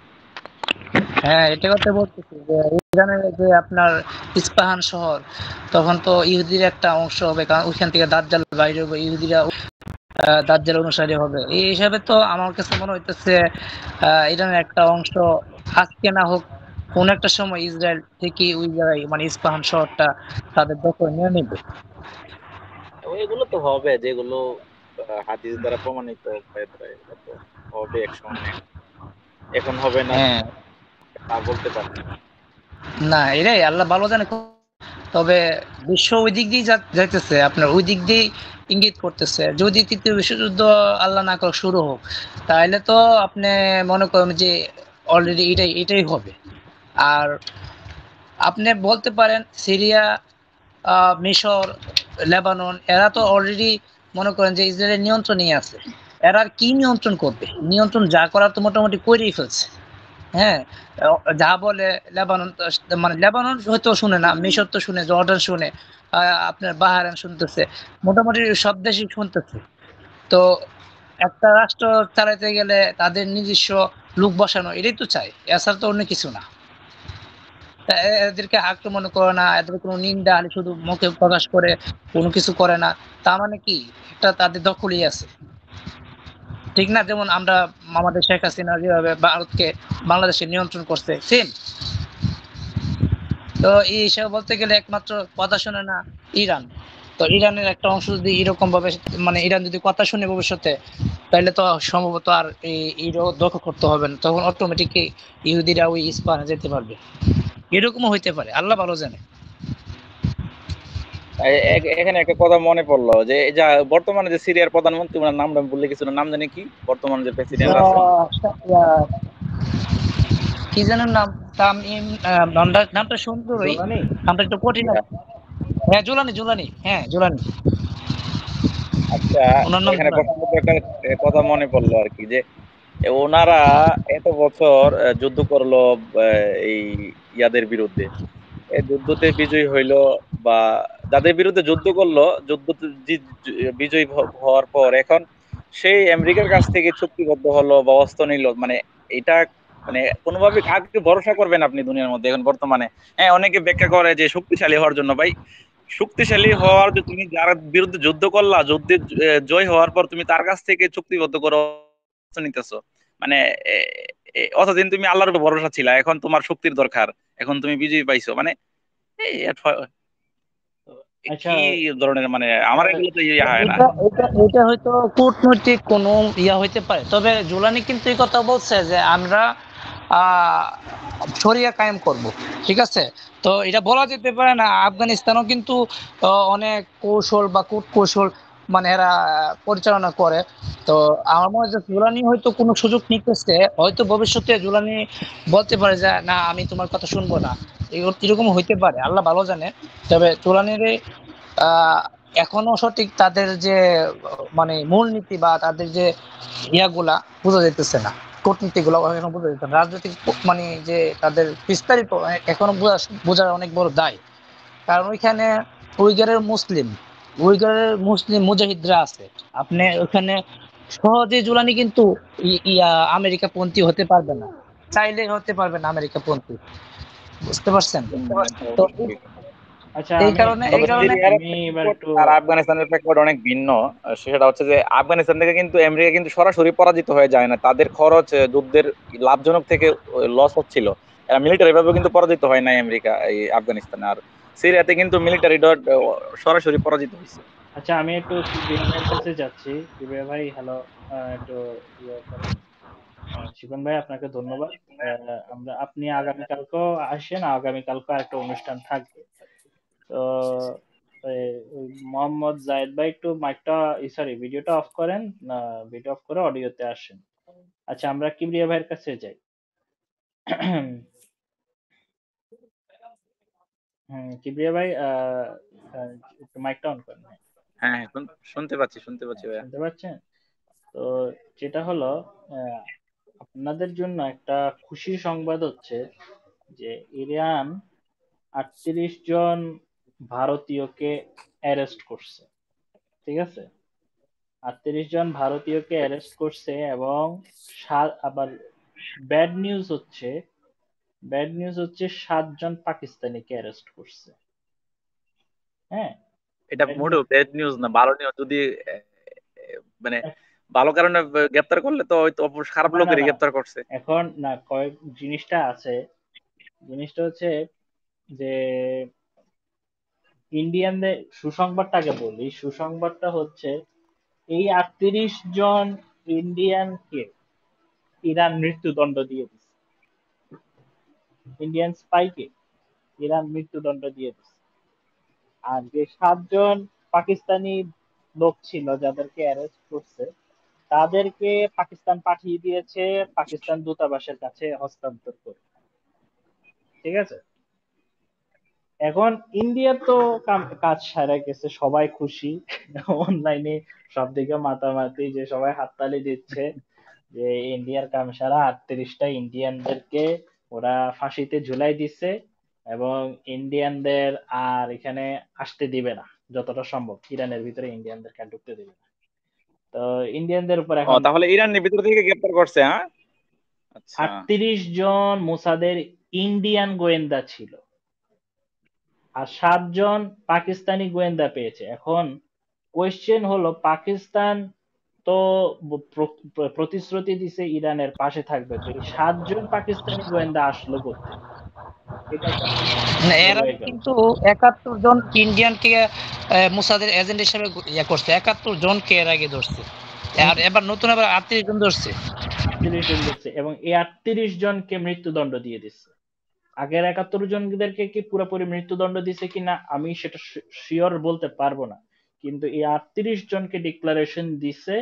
হ্যাঁ, এটা কথা বলতেছি যে ইরানের যে আপনার ইস্পাহান শহর, তখন তো ইহুদির একটা অংশ হবে, কারণ ওইখান থেকে দাজ্জাল বাইরে হবে, ইহুদিরা দাজ্জাল অনুসারী হবে। এই হিসাবে তো আমার কাছে মনে হইতেছে ইরানের একটা অংশ আজকে না হোক কোন একটা সময় ইসরায়েল থেকে ওই জায়গায় মানে ইস্পাহান শহরটা তাদের দখল নিয়ে নেবে।
এগুলো তো হবে, যেগুলো হাদিস দ্বারা প্রমাণিত প্রায় প্রায় এটা তো হবে এক সময়, এখন হবে না
হ্যাঁ,
তা বলতে পারি না।
না এটাই আল্লাহ ভালো জানে। তবে বিশ্ব ওই দিক দিয়ে যাইতেছে, আপনার ওই দিক দিয়ে ইঙ্গিত করতেছে। যদি তৃতীয় বিশ্বযুদ্ধ আল্লাহ না করে শুরু হোক, তাহলে তো আপনি মনে করেন যে অলরেডি এটাই এটাই হবে। আর আপনি বলতে পারেন সিরিয়া, মিশর, লেবানন, এরা তো অলরেডি মনে করেন যে ইসরায়েলের নিয়ন্ত্রণেই আছে। এরা আর কি নিয়ন্ত্রণ করবে? নিয়ন্ত্রণ যা করার তো মোটামুটি করেই ফেলছে। হ্যাঁ, যা বলে লেবানন মানে লেবানন হয়তো শুনে না, মিশর তো শুনে, জর্ডান শুনে, আপনার বাহারান শুনতেছে, মোটামুটি সব দেশই শুনতেছে। তো একটা রাষ্ট্র চালাতে গেলে তাদের নিজস্ব লোক বসানো এটাই তো চাই, এছাড়া তো অন্য কিছু না। তা এদেরকে আক্রমণ করে না, এদের কোনো নিন্দা আনি শুধু মুখে প্রকাশ করে, কোনো কিছু করে না, তা মানে কি এটা তাদের দখলই আছে, ঠিক না? যেমন আমরা আমাদের শেখ হাসিনা যেভাবে ভারতকে বাংলাদেশে নিয়ন্ত্রণ করছে, সেম। তো এই হিসাবে বলতে গেলে একমাত্র কথা শোনে না ইরান। তো ইরানের একটা অংশ যদি এরকম ভাবে, মানে ইরান যদি কথা শুনে ভবিষ্যতে, তাহলে তো সম্ভবত আর ইরাক দখল করতে হবে না, তখন অটোমেটিকলি ইহুদিরা ওই ইস্পাহানে যেতে পারবে। এরকমও হইতে পারে, আল্লাহ ভালো জানে।
এখানে একটা কথা মনে পড়লো যে যা বর্তমানে যে সিরিয়ার প্রধানমন্ত্রী, ওনার নামটা আমি ভুলে গেছি, ওনার নাম জানি কি, বর্তমানে যে প্রেসিডেন্ট আছেন।
কি যেন নাম, নামটা সুন্দরই,
জোলানি।
নামটা একটু কঠিন আছে। হ্যাঁ, জুলানি, জুলানি, হ্যাঁ জুলানি,
আচ্ছা,
ওনার নাম
এখানে
জুলানি।
প্রসঙ্গত একটা কথা মনে পড়লো আর কি, যে ওনারা এত বছর যুদ্ধ করলো এই ইয়াদের বিরুদ্ধে, এই যুদ্ধতে বিজয়ী হইলো, বা যাদের বিরুদ্ধে যুদ্ধ করলো, যুদ্ধ বিজয়ী হওয়ার পর এখন সেই আমেরিকার কাছ থেকে চুক্তিবদ্ধ হলো বা অস্ত্র নিল, মানে এটা মানে কোনোভাবে কাকে ভরসা করবেন আপনি দুনিয়ার মধ্যে এখন বর্তমানে? হ্যাঁ, অনেকে ব্যাখ্যা করে যে শক্তিশালী হওয়ার জন্য। ভাই, শক্তিশালী হওয়ার যে তুমি যার বিরুদ্ধে যুদ্ধ করলা, যুদ্ধে জয় হওয়ার পর তুমি তার কাছ থেকে চুক্তিবদ্ধ করে অস্ত্র নিতেছো, মানে অতদিন তুমি আল্লাহর উপর ভরসা ছিলা, এখন তোমার শক্তির দরকার, এখন তুমি বিজয়ী পাইছো, মানে এই
আচ্ছা,
কি ধরনের, মানে আমার এগুলো তো ইয়ে হয় না।
এটা হয়তো কূটনৈতিক কোনো ইয়া হইতে পারে, তবে জুলানি কিন্তু এই কথা বলছে যে আমরা আহ শরিয়া কায়েম করব, ঠিক আছে? তো এটা বলা যেতে পারে না, আফগানিস্তানও কিন্তু অনেক কৌশল বা কূটকৌশল মানে এরা পরিচালনা করে। তো আমার মনে হয় যে জুলানি হয়তো কোনো সুযোগ নিতেছে, হয়তো ভবিষ্যতে জুলানি বলতে পারে যে না আমি তোমার কথা শুনবো না, এরকম হইতে পারে, আল্লাহ ভালো জানে। তবে জুলানির আহ এখনো সঠিক তাদের যে মানে মূলনীতি বা তাদের যে ইয়াগুলা বোঝা যাইতেছে না, কূটনীতি গুলো এখনো বোঝা যাচ্ছে না। রাজনৈতিক মানে যে তাদের বিস্তারিত এখনো বোঝার অনেক বড় দায়। কারণ ওইখানে উইগারের মুসলিম উইগারের মুসলিম মুজাহিদরা আছে। আপনি ওখানে সহজে জুলানি কিন্তু ইয়া আমেরিকা পন্থী হতে পারবে না, চাইলে হতে পারবে না আমেরিকা পন্থী, বুঝতে পারছেন?
এটা
তো
অবশ্যই।
আচ্ছা,
এই
আমি
কারণে এই
তবে
কারণে
সিরিয়ার
আমি এবার
প্রেক্ষাপট
একটু
আর আফগানিস্তানের প্রেক্ষাপট অনেক ভিন্ন। সেটা হচ্ছে যে আফগানিস্তান থেকে কিন্তু আমেরিকা কিন্তু সরাসরি পরাজিত হয়ে যায় না, তাদের খরচ যুদ্ধের লাভজনক থেকে লস হচ্ছিল, এরা মিলিটারি ভাবে কিন্তু পরাজিত হয় না আমেরিকা এই আফগানিস্তানে। আর সিরিয়াতে কিন্তু মিলিটারি সরাসরি পরাজিত হয়েছে।
আচ্ছা, আমি একটু কিবরিয়া ভাইয়ের কাছে যাচ্ছি। কিবরিয়া ভাই, হ্যালো। একটু ইয়ে করেন। শিবন ভাই, আপনাকে ধন্যবাদ। আপনি আগামীকালকেও আসেন, আগামীকালকেও একটা অনুষ্ঠান থাকবে। তো ওই মোহাম্মদ জায়েদ ভাই একটু মাইকটা, সরি, ভিডিওটা অফ করেন না, ভিডিও অফ করে অডিওতে আসেন। আচ্ছা, আমরা কিবরিয়া ভাইয়ের কাছে যাই। কিবরিয়া ভাই, আহ, একটু মাইকটা অন করেন। হ্যাঁ,
হ্যাঁ, হ্যাঁ, শুনতে পাচ্ছি, শুনতে পাচ্ছি ভাইয়া।
শুনতে পাচ্ছেন? তো যেটা হলো, আহ, আপনাদের জন্য একটা খুশির সংবাদ হচ্ছে যে ইরান 38 জন ভারতীয়কে অ্যারেস্ট করছে। ঠিক আছে, 38 জন ভারতীয়কে অ্যারেস্ট করছে, এবং আবার ব্যাড নিউজ হচ্ছে, 7 জন পাকিস্তানিকে অ্যারেস্ট করছে। হ্যাঁ,
এটা
ব্যাড
মোটেও
নিউজ।
ব্যাড নিউজ না, ভালো নিউজ। যদি আহ, মানে ভালো কারণে গ্রেপ্তার করলে তো হয়তো খারাপ
না, না,
লোকেরই
না,
গ্রেপ্তার করছে।
এখন না, কয়েক জিনিসটা আছে। জিনিসটা হচ্ছে যে ইন্ডিয়ানদের সুসংবাদটা আগে বলি। সুসংবাদটা হচ্ছে এই 38 জন ইন্ডিয়ানকে ইরান মৃত্যুদণ্ড দিয়ে দিচ্ছে। ইন্ডিয়ান স্পাইকে ইরান মৃত্যুদণ্ড দিয়ে দিচ্ছে। আর যে 7 জন পাকিস্তানি লোক ছিল যাদেরকে অ্যারেস্ট করছে, তাদেরকে পাকিস্তান পাঠিয়ে দিয়েছে পাকিস্তান দূতাবাসের কাছে হস্তান্তর করে। ঠিক আছে, এখন ইন্ডিয়ার তো কাজ সারা গেছে, সবাই খুশি। অনলাইনে সব দিকে মাতামাতি, যে সবাই হাততালি দিচ্ছে যে ইন্ডিয়ার কাম সারা, 38টা ইন্ডিয়ানদেরকে ওরা ফাঁসিতে ঝুলাই দিচ্ছে এবং ইন্ডিয়ানদের আর এখানে আসতে দিবে না, যতটা সম্ভব ইরানের ভিতরে ইন্ডিয়ানদেরকে আর ঢুকতে দিবে না। তো ইন্ডিয়ানদের উপর এখন
তাহলে ইরানের ভিতর থেকে গ্রেপ্তার করছে, হ্যাঁ? আচ্ছা,
38 জন মোসাদের ইন্ডিয়ান গোয়েন্দা ছিল আর 7 জন পাকিস্তানি গোয়েন্দা পেয়েছে। এখন কোয়েশ্চেন হলো, পাকিস্তান তো প্রতিশ্রুতি দিছে ইরানের পাশে থাকবে, তো এই 7 জন পাকিস্তানি গোয়েন্দা আসলো কোথায়? এটা একটা
এর আগে
রয়ে গেল।
কিন্তু 71 জন ইন্ডিয়ানকে মোসাদের এজেন্ট হিসেবে করছে, 71 জনকে এর আগে ধরছে, আর এবার নতুন আবার 38 জন ধরছে।
38 জন ধরছে এবং এই 38 জনকে মৃত্যুদণ্ড দিয়ে দিচ্ছে। আগের 71 জনদেরকে কি পুরোপুরি মৃত্যুদণ্ড দিছে কিনা আমি সেটা শিওর বলতে পারবো না, কিন্তু এই 38 জনকে ডিক্লারেশন দিছে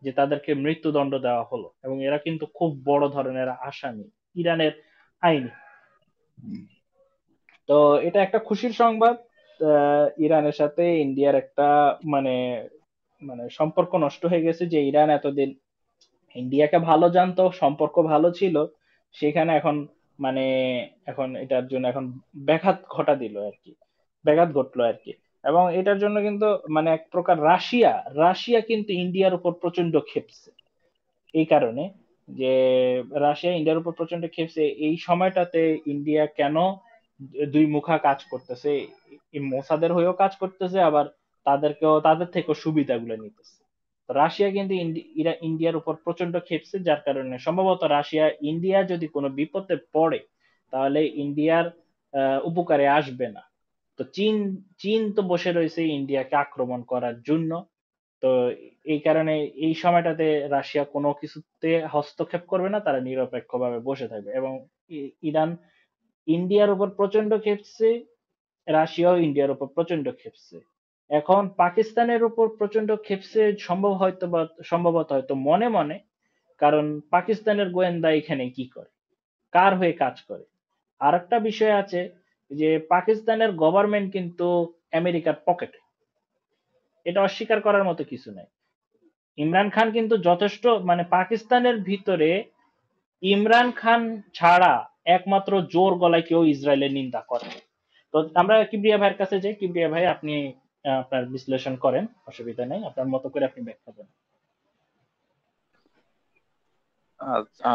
যে তাদেরকে মৃত্যুদণ্ড দেওয়া হলো এবং এরা কিন্তু খুব বড় ধরনের আসামি ইরানের আইনে। তো এটা একটা খুশির সংবাদ। ইরানের সাথে ইন্ডিয়ার একটা মানে মানে সম্পর্ক নষ্ট হয়ে গেছে, যে ইরান এতদিন ইন্ডিয়াকে ভালো জানতো, সম্পর্ক ভালো ছিল, সেখানে এখন মানে এখন এটার জন্য এখন ব্যাঘাত ঘটা দিল আর কি, ব্যাঘাত ঘটলো আর কি। এবং এটার জন্য কিন্তু মানে এক প্রকার রাশিয়া কিন্তু ইন্ডিয়ার উপর প্রচন্ড ক্ষেপছে। এই কারণে যে রাশিয়া ইন্ডিয়ার উপর প্রচন্ড ক্ষেপছে, এই সময়টাতে ইন্ডিয়া কেন দুই মুখা কাজ করতেছে, মোসাদের হয়েও কাজ করতেছে, আবার তাদের থেকেও সুবিধাগুলো নিতেছে। রাশিয়া কিন্তু ইন্ডিয়ার উপর প্রচন্ড ক্ষেপছে, যার কারণে সম্ভবত রাশিয়া ইন্ডিয়া যদি কোনো বিপদে পড়ে তাহলে ইন্ডিয়ার উপকারে আসবে না। তো চীন চীন তো বসে রয়েছে ইন্ডিয়াকে আক্রমণ করার জন্য। তো এই কারণে এই সময়টাতে রাশিয়া কোনো কিছুতে হস্তক্ষেপ করবে না, তারা নিরপেক্ষভাবে বসে থাকবে। এবং ইরান ইন্ডিয়ার উপর প্রচন্ড ক্ষেপছে, রাশিয়াও ইন্ডিয়ার উপর প্রচন্ড ক্ষেপছে। এখন পাকিস্তানের উপর প্রচন্ড ক্ষেপছে সম্ভবত হয়তো মনে মনে, কারণ পাকিস্তানের গোয়েন্দা এখানে কি করে, কার হয়ে কাজ করে। আর একটা বিষয় আছে যে পাকিস্তানের গভর্নমেন্ট কিন্তু আমেরিকার পকেটে, এটা অস্বীকার করার মতো কিছু নাই। ইমরান খান কিন্তু যথেষ্ট মানে পাকিস্তানের ভিতরে ইমরান খান ছাড়া একমাত্র জোর গলায় কেউ ইসরায়েলের নিন্দা করে। তো আমরা কিবরিয়া ভাইয়ের কাছে যাই। কিবরিয়া ভাই, আপনি আপনার বিশ্লেষণ করেন, অসুবিধা নেই, আপনার মতো করে আপনি ব্যাখ্যা দেন।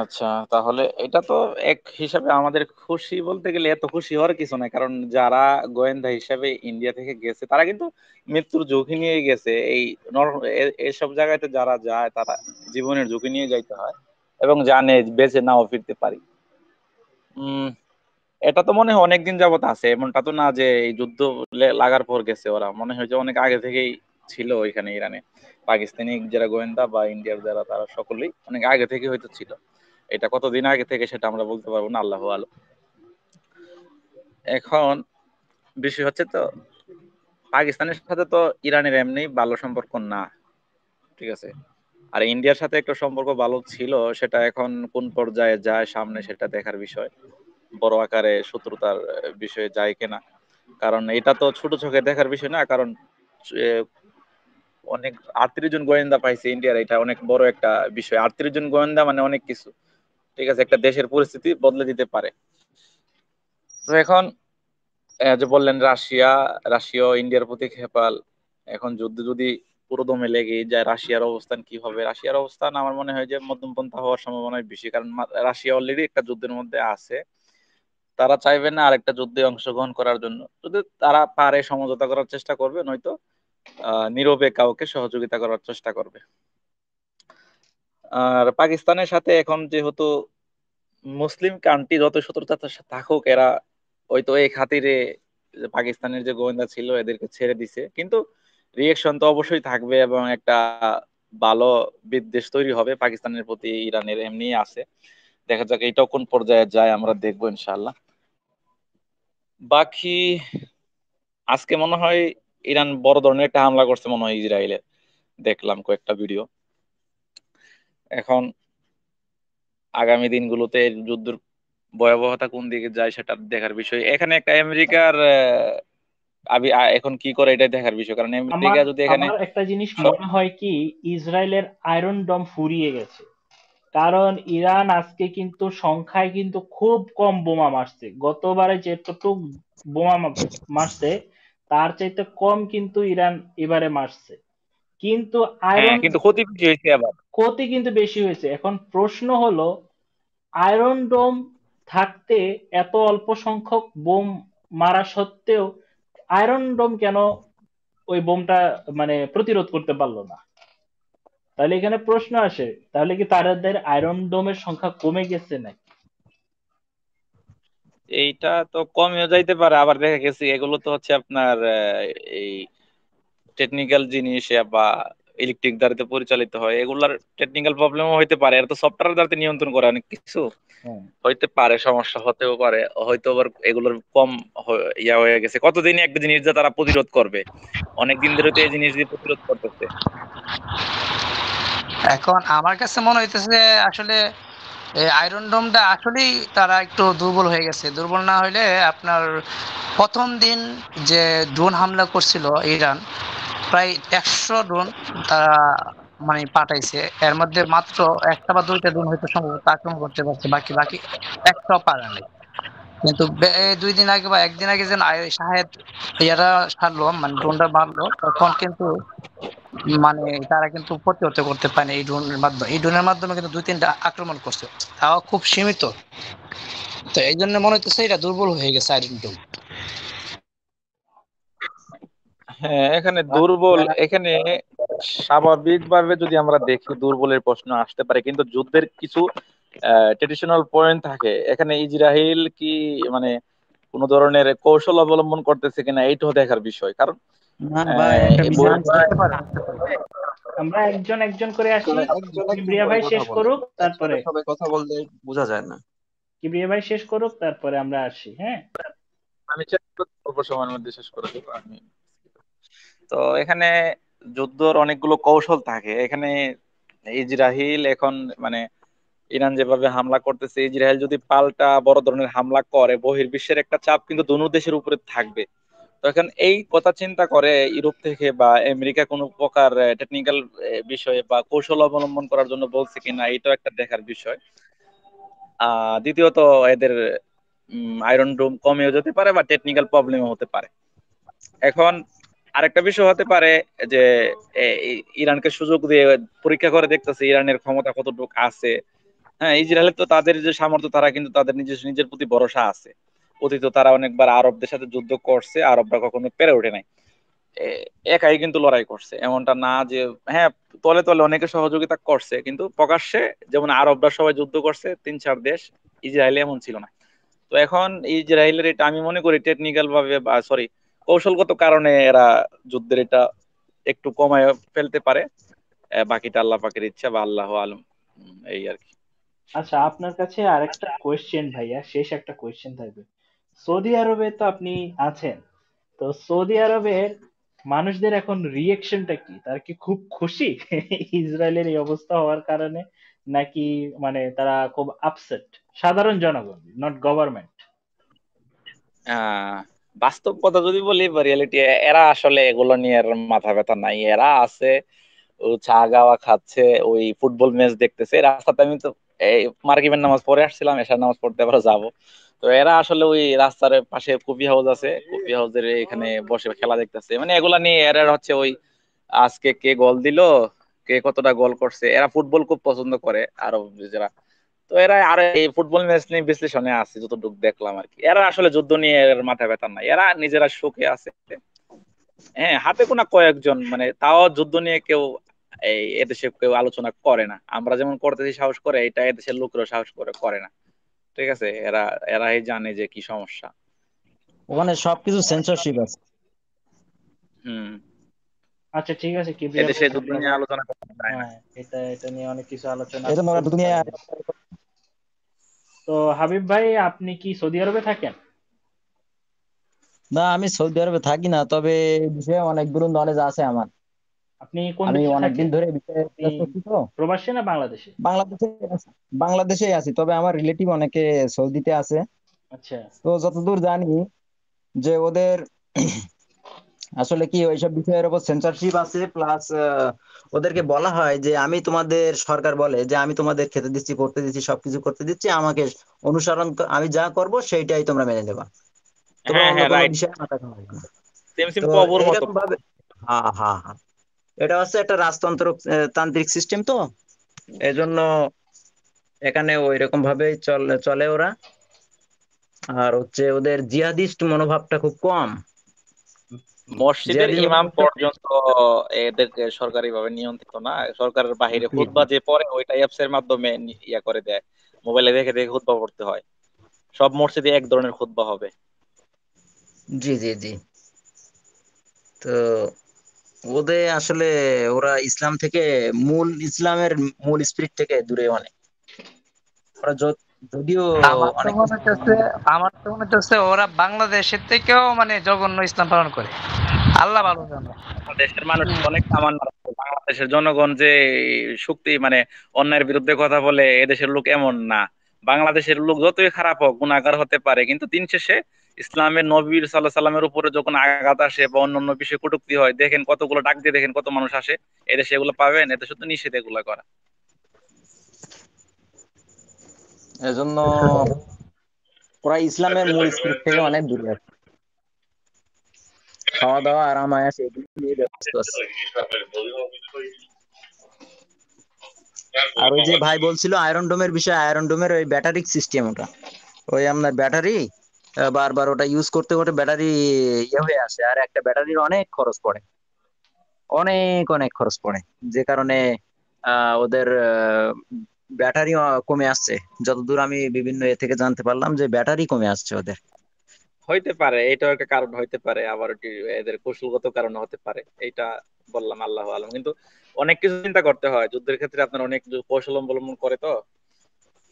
আচ্ছা, তাহলে এটা তো এক হিসাবে আমাদের খুশি বলতে গেলে এত খুশি হওয়ার কিছু নাই, কারণ যারা গোয়েন্দা হিসাবে ইন্ডিয়া থেকে গেছে তারা কিন্তু মৃত্যুর ঝুঁকি নিয়ে গেছে। এই এসব জায়গাতে যারা যায় তারা জীবনের ঝুঁকি নিয়ে যাইতে হয় এবং জানে বেঁচে নাও ফিরতে পারি। উম এটা তো মনে হয় অনেকদিন যাবত আছে, এমনটা তো না যে এই যুদ্ধ লাগার পর গেছে, ওরা মনে হয় যে অনেক আগে থেকেই ছিল এখানে ইরানে। পাকিস্তানি যারা গোয়েন্দা বা ইন্ডিয়ার যারা, তারা সকলেই অনেক আগে থেকে হয়তো ছিল। এটা কতদিন আগে থেকে সেটা আমরা বলতে পারবো না, আল্লাহ আলো। এখন বিষয় হচ্ছে তো, পাকিস্তানের সাথে তো ইরানের এমনি ভালো সম্পর্ক না, ঠিক আছে। আর ইন্ডিয়ার সাথে একটা সম্পর্ক ভালো ছিল, সেটা এখন কোন পর্যায়ে যায় সামনে সেটা দেখার বিষয়। বড় আকারে শত্রুতার বিষয়ে যায় কিনা, কারণ এটা তো ছোট চোখে দেখার বিষয় না, কারণ আহ, অনেক 38 জন গোয়েন্দা পাইছে ইন্ডিয়ার, এটা অনেক বড় একটা বিষয়। 38 জন গোয়েন্দা মানে অনেক কিছু, ঠিক আছে, একটা দেশের পরিস্থিতি বদলে দিতে পারে। তো এখন যে বললেন রাশিয়া ইন্ডিয়ার প্রতি খেপাল, এখন যুদ্ধ যদি পুরো দমে লেগে যায়, রাশিয়ার অবস্থান কি হবে? রাশিয়ার অবস্থান আমার মনে হয় যে মধ্যমপন্থা হওয়ার সম্ভাবনা বেশি, কারণ রাশিয়া অলরেডি একটা যুদ্ধের মধ্যে আছে। তারা চাইবে না আরেকটা যুদ্ধে অংশগ্রহণ করার জন্য। যদি তারা পারে সমঝোতা করার চেষ্টা করবে, নয়তো নীরবে কাউকে সহযোগিতা করার চেষ্টা করবে। আর পাকিস্তানের সাথে এখন যেহেতু মুসলিম কান্ট্রি যত শত্রুতা থাকুক, এরা হয়তো এই খাতিরে যে পাকিস্তানের যে গোয়েন্দা ছিল এদেরকে ছেড়ে দিছে, কিন্তু রিয়েকশন তো অবশ্যই থাকবে এবং একটা ভালো বিদ্বেষ তৈরি হবে পাকিস্তানের প্রতি, ইরানের এমনি আছে। দেখা যাক এটাও কোন পর্যায়ে যায়, আমরা দেখবো ইনশাআল্লাহ। বাকি আজকে মনে হয় ইরান বড় ধরনের একটা হামলা করছে মনে হয় ইসরায়েলে, দেখলাম কয়েকটা ভিডিও। এখন আগামী দিনগুলোতে এর যুদ্ধের ভয়াবহতা কোন দিকে যায় সেটা দেখার বিষয়। এখানে একটা আমেরিকার এখন কি করে এটা দেখার বিষয়, কারণ
আমার
আমেরিকা যদি এখানে
আমার একটা জিনিস মনে হয় কি, ইসরায়েলের আয়রন ডম ফুরিয়ে গেছে। কারণ ইরান আজকে কিন্তু সংখ্যায় কিন্তু খুব কম বোমা মারছে। গতবারে যেটুকু বোমা মারছে তার চাইতে কম কিন্তু ইরান এবারে মারছে। কিন্তু
হ্যাঁ,
আয়রন
কিন্তু ক্ষতি বেশি হয়েছে আবার।
ক্ষতি কিন্তু বেশি হয়েছে। এখন প্রশ্ন হলো, আয়রন ডোম থাকতে এত অল্প সংখ্যক বোম মারা সত্ত্বেও আয়রন ডোম কেন ওই বোমটা মানে প্রতিরোধ করতে পারলো না? তাহলে এখানে প্রশ্ন আসে, তাহলে কি তাদের আয়রন ডোমের সংখ্যা কমে গেছে নাকি?
এইটা তো কমিয়ে যাইতে পারে, আবার দেখা গেছে এগুলো তো হচ্ছে আপনার এই টেকনিক্যাল জিনিস বা ইলেকট্রিক দ্বারা তো পরিচালিত হয়, এগুলার টেকনিক্যাল প্রবলেমও হইতে পারে। এটা তো সফটওয়্যার দ্বারা নিয়ন্ত্রণ করে অনেক কিছু,
হ্যাঁ।
হইতে পারে সমস্যা হতেও পারে। হয়তো আবার এগুলোর কম ইয়া হয়ে গেছে। কতদিন একটা জিনিস দিয়ে তারা প্রতিরোধ করবে? অনেক দিন ধরে তো এই জিনিস দিয়ে প্রতিরোধ করতেছে।
এখন আমার কাছে মনে হইতেছে আসলে এই আয়রন ডোমটা আসলেই তারা একটু দুর্বল হয়ে গেছে। দুর্বল না হইলে আপনার প্রথম দিন যে ড্রোন হামলা করছিল ইরান, প্রায় 100 ড্রোন তারা মানে পাঠাইছে। এর মধ্যে মাত্র একটা বা দুইটা ড্রোন হয়তো সম্ভবত আক্রমণ করতে পারছে, বাকি বাকি একটাও পারে নাই। কিন্তু এই 2 দিন আগে বা একদিন আগে যেন শাহেদ ইয়ারা ছাড়লো, মানে ড্রোনটা মারলো, তখন কিন্তু মানে তারা কিন্তু প্রতিহত করতে পারেনি এই ড্রোনের মাধ্যমে। এই ড্রোনের মাধ্যমে কিন্তু 2-3টা আক্রমণ করছে, তাও খুব সীমিত। তো এই জন্য মনে হচ্ছে এটা দুর্বল হয়ে গেছে আয়রন ডোম।
হ্যাঁ, এখানে দুর্বল, এখানে স্বাভাবিকভাবে যদি আমরা দেখি দুর্বলের প্রশ্ন আসতে পারে, কিন্তু যুদ্ধের কিছু ট্রেডিশনাল পয়েন্ট থাকে। এখানে ইসরায়েল কি মানে কোন ধরনের কৌশল অবলম্বন করতেছে কিনা এইটাও দেখার বিষয়। কারণ
না ভাই, একটা বিষয়
হতে পারে, হতে পারে।
আমরা একজন একজন করে আসি।
একজন একজন
কিবরিয়া
করে
ভাই
কথা
শেষ
বলে,
করুক, তারপরে
একসাথে সবাই কথা বললে বোঝা যায় না।
কিবরিয়া ভাই শেষ করুক, তারপরে আমরা আসি। হ্যাঁ,
আমি চেষ্টা করছি অল্প সময়ের মধ্যে শেষ করে দেবো আমি। তো এখানে যুদ্ধর অনেকগুলো কৌশল থাকে। এখানে ইসরায়েল এখন মানে ইরান যেভাবে হামলা করতেছে, ইসরায়েল যদি পাল্টা বড় ধরনের হামলা করে, বহির্বিশ্বের একটা চাপ কিন্তু দোনো দেশের উপরে থাকবে। তো এখন এই কথা চিন্তা করে ইউরোপ থেকে বা আমেরিকা কোনো প্রকার টেকনিক্যাল বিষয়ে বা কৌশল অবলম্বন করার জন্য বলছে কিনা, এটাও একটা দেখার বিষয়। দ্বিতীয়ত এদের আয়রন ডোম কমেও যেতে পারে বা টেকনিক্যাল প্রবলেমও হতে পারে। এখন আরেকটা বিষয় হতে পারে যে ইরানকে সুযোগ দিয়ে পরীক্ষা করে দেখতেছে ইরানের ক্ষমতা কতটুকু আছে। হ্যাঁ, ইসরায়েলের তো তাদের যে সামর্থ্য, তারা কিন্তু তাদের নিজের নিজের প্রতি ভরসা আছে। অতীত তারা অনেকবার আরবদের সাথে যুদ্ধ করছে, আরবরা কখনো পেরে ওঠে নাই। একাই কিন্তু লড়াই করছে, এমনটা না যে হ্যাঁ, তলে তলে অনেকে সহযোগিতা করছে, কিন্তু প্রকাশ্যে যেমন আরবরা সবাই যুদ্ধ করছে 3-4 দেশ, ইসরায়েল এমন ছিল না। তো এখন ইসরায়েলের এটা আমি মনে করি টেকনিক্যাল ভাবে বা সরি কৌশলগত কারণে এরা যুদ্ধের এটা একটু কমায় ফেলতে পারে। বাকিটা আল্লাহ পাকের ইচ্ছা বা আল্লাহ আলম, এই আর কি।
আচ্ছা, আপনার কাছে আরেকটা কোয়েশ্চেন ভাইয়া, শেষ একটা কোয়েশ্চেন থাকবে। সৌদি আরবে তো আপনি আছেন, তো সৌদি আরবের মানুষদের এখন রিয়েকশনটা কি? তারা কি খুব খুশি ইসরায়েলের এই অবস্থা হওয়ার কারণে, নাকি মানে তারা খুব আপসেট? সাধারণ জনগণ, নট গভর্নমেন্ট।
আহ বাস্তব কথা যদি বলি বা রিয়েলিটি, এরা আসলে এগুলো নিয়ে আর মাথা ব্যথা নাই। এরা আছে ও চা গাওয়া খাচ্ছে, ওই ফুটবল ম্যাচ দেখতেছে রাস্তাতে। আমি তো এই মাগরিবের নামাজ পড়ে আসছিলাম, এশার নামাজ পড়তে আবার যাবো। তো এরা আসলে ওই রাস্তার পাশে কফি হাউস আছে, কফি হাউসের এখানে বসে খেলা দেখতেছে। মানে এগুলা নিয়ে এরা হচ্ছে ওই আজকে কে গোল দিল, কে কতটা গোল করছে। এরা ফুটবল খুব পছন্দ করে আরো যারা। তো এরা আর এই ফুটবল ম্যাচ নিয়ে বিশ্লেষণে আছে যতটুকু দেখলাম আর কি। এরা আসলে যুদ্ধ নিয়ে এর মাথা ব্যথা নাই, এরা নিজেরা সুখে আছে। হ্যাঁ, হাতে গোনা কয়েকজন, মানে তাও যুদ্ধ নিয়ে কেউ এই এদেশে কেউ আলোচনা করে না। আমরা যেমন করতেছি সাহস করে, এটা এদেশের লোকরা সাহস করে করে না। ঠিক আছে, এরাই জানে যে কি সমস্যা।
ওখানে সবকিছু সেন্সরশিপ আছে।
হুম।
আচ্ছা ঠিক আছে কিবরিয়া ভাই,
এদেশে যুদ্ধ
আপনারা,
নিয়ে আলোচনা করা যায় না।
হ্যাঁ এটা নিয়ে অনেক কিছু আলোচনা
এই জন্য ওরা
করতে
দুনিয়া।
পারেন। তো হাবিব ভাই, আপনি কি সৌদি আরবে থাকেন?
না, আমি সৌদি আরবে থাকি না, তবে এই বিষয়ে অনেকগুলো নলেজ আছে আমার।
আপনি কোন
আমি
দেশে
অনেকদিন
থাকেন?
ধরে এই বিষয়ে
আপনি
research করছি তো।
প্রবাসী না বাংলাদেশে?
বাংলাদেশে আছি। বাংলাদেশেই আছি, তবে আমার রিলেটিভ অনেকে সৌদিতে আছে।
আচ্ছা।
তো যতদূর জানি যে ওদের আসলে কি ওইসব বিষয়ের উপর সেন্সরশিপ আছে, প্লাস ওদেরকে বলা হয় যে আমি তোমাদের, সরকার বলে যে আমি তোমাদের খেতে দিচ্ছি, করতে দিচ্ছি, সবকিছু করতে দিচ্ছি, আমাকে অনুসরণ আমি যা করব সেইটাই তোমরা মেনে নেবা, তোমরা
হ্যাঁ
অন্য
হ্যাঁ,
কোনো
রাইট।
বিষয়ে মাথা ঘামাবে না।
সেম সেম
তো
প্রভুর মতো।
এইরকম ভাবে, হ্যাঁ হ্যাঁ হ্যাঁ, এটা হচ্ছে একটা রাজতন্ত্র তান্ত্রিক সিস্টেম, তো এজন্য এখানে ওই রকম ভাবেই চলে চলে ওরা। আর হচ্ছে ওদের জিহাদিস্ট মনোভাবটা খুব কম।
মসজিদের
জিহাদি
ইমাম
মনোভাবটা,
পর্যন্ত এদেরকে সরকারি ভাবে নিয়ন্ত্রিত না, সরকারের বাহিরে
জি
খুতবা যে পড়ে ওইটা অ্যাপস এর মাধ্যমে ইয়া করে দেয়, মোবাইলে দেখে দেখে খুতবা পড়তে হয়। সব মসজিদে এক ধরনের খুতবা হবে।
জি জি জি। তো ওদের আসলে ওরা ইসলাম থেকে, ইসলামের মূল স্পিরিট থেকে দূরে অনেক। ওরা যদিও
আমার তো
অনেক
মনে
কিছু
হচ্ছে আমার তো মনে হচ্ছে ওরা বাংলাদেশের থেকেও মানে জঘন্য ইসলাম পালন করে। আল্লাহ ভালো জানে।
দেশের মানুষ অনেক তামান্না রাখে। বাংলাদেশের জনগণ যে শক্তি মানে অন্যায়ের বিরুদ্ধে কথা বলে, এদেশের লোক এমন না। বাংলাদেশের লোক যতই খারাপ হোক, গুনাহগার হতে পারে, কিন্তু দিন শেষে ইসলামের নবী সাল্লাল্লাহু সাল্লামের উপরে যখন আঘাত আসে বা অন্যান্য বিষয়ে কটূক্তি হয়, দেখেন কতগুলো ডাক দিয়ে দেখেন কত মানুষ আসে। এদেশে এগুলো পাবেন? এদেশে তো নিষেধ এগুলা করা।
এজন্য ওরা ইসলামের মূল স্পিরিট থেকে অনেক দূরে আছে। খাওয়া দাওয়া আরাম আয়াস এগুলো নিয়ে ব্যস্ত আছে। আর ওই যে ভাই বলছিল আয়রন ডোমের বিষয়ে, আয়রন ডোমের ওই ব্যাটারি সিস্টেম, ওটা ওই আপনার ব্যাটারি বারবার ওটা ইউজ করতে করতে ব্যাটারি ইয়ে হয়ে আসে, আর একটা ব্যাটারির অনেক খরচ পড়ে, অনেক অনেক খরচ পড়ে, যে কারণে ওদের ব্যাটারি কমে আসছে। যতদূর আমি বিভিন্ন এ থেকে জানতে পারলাম যে ব্যাটারি কমে আসছে ওদের।
হইতে পারে, এটাও একটা কারণ হইতে পারে, আবার এটি এদের কৌশলগত কারণ হতে পারে। এইটা বললাম আল্লাহ আলম, কিন্তু অনেক কিছু চিন্তা করতে হয় যুদ্ধের ক্ষেত্রে, আপনার অনেক কৌশল অবলম্বন করে তো।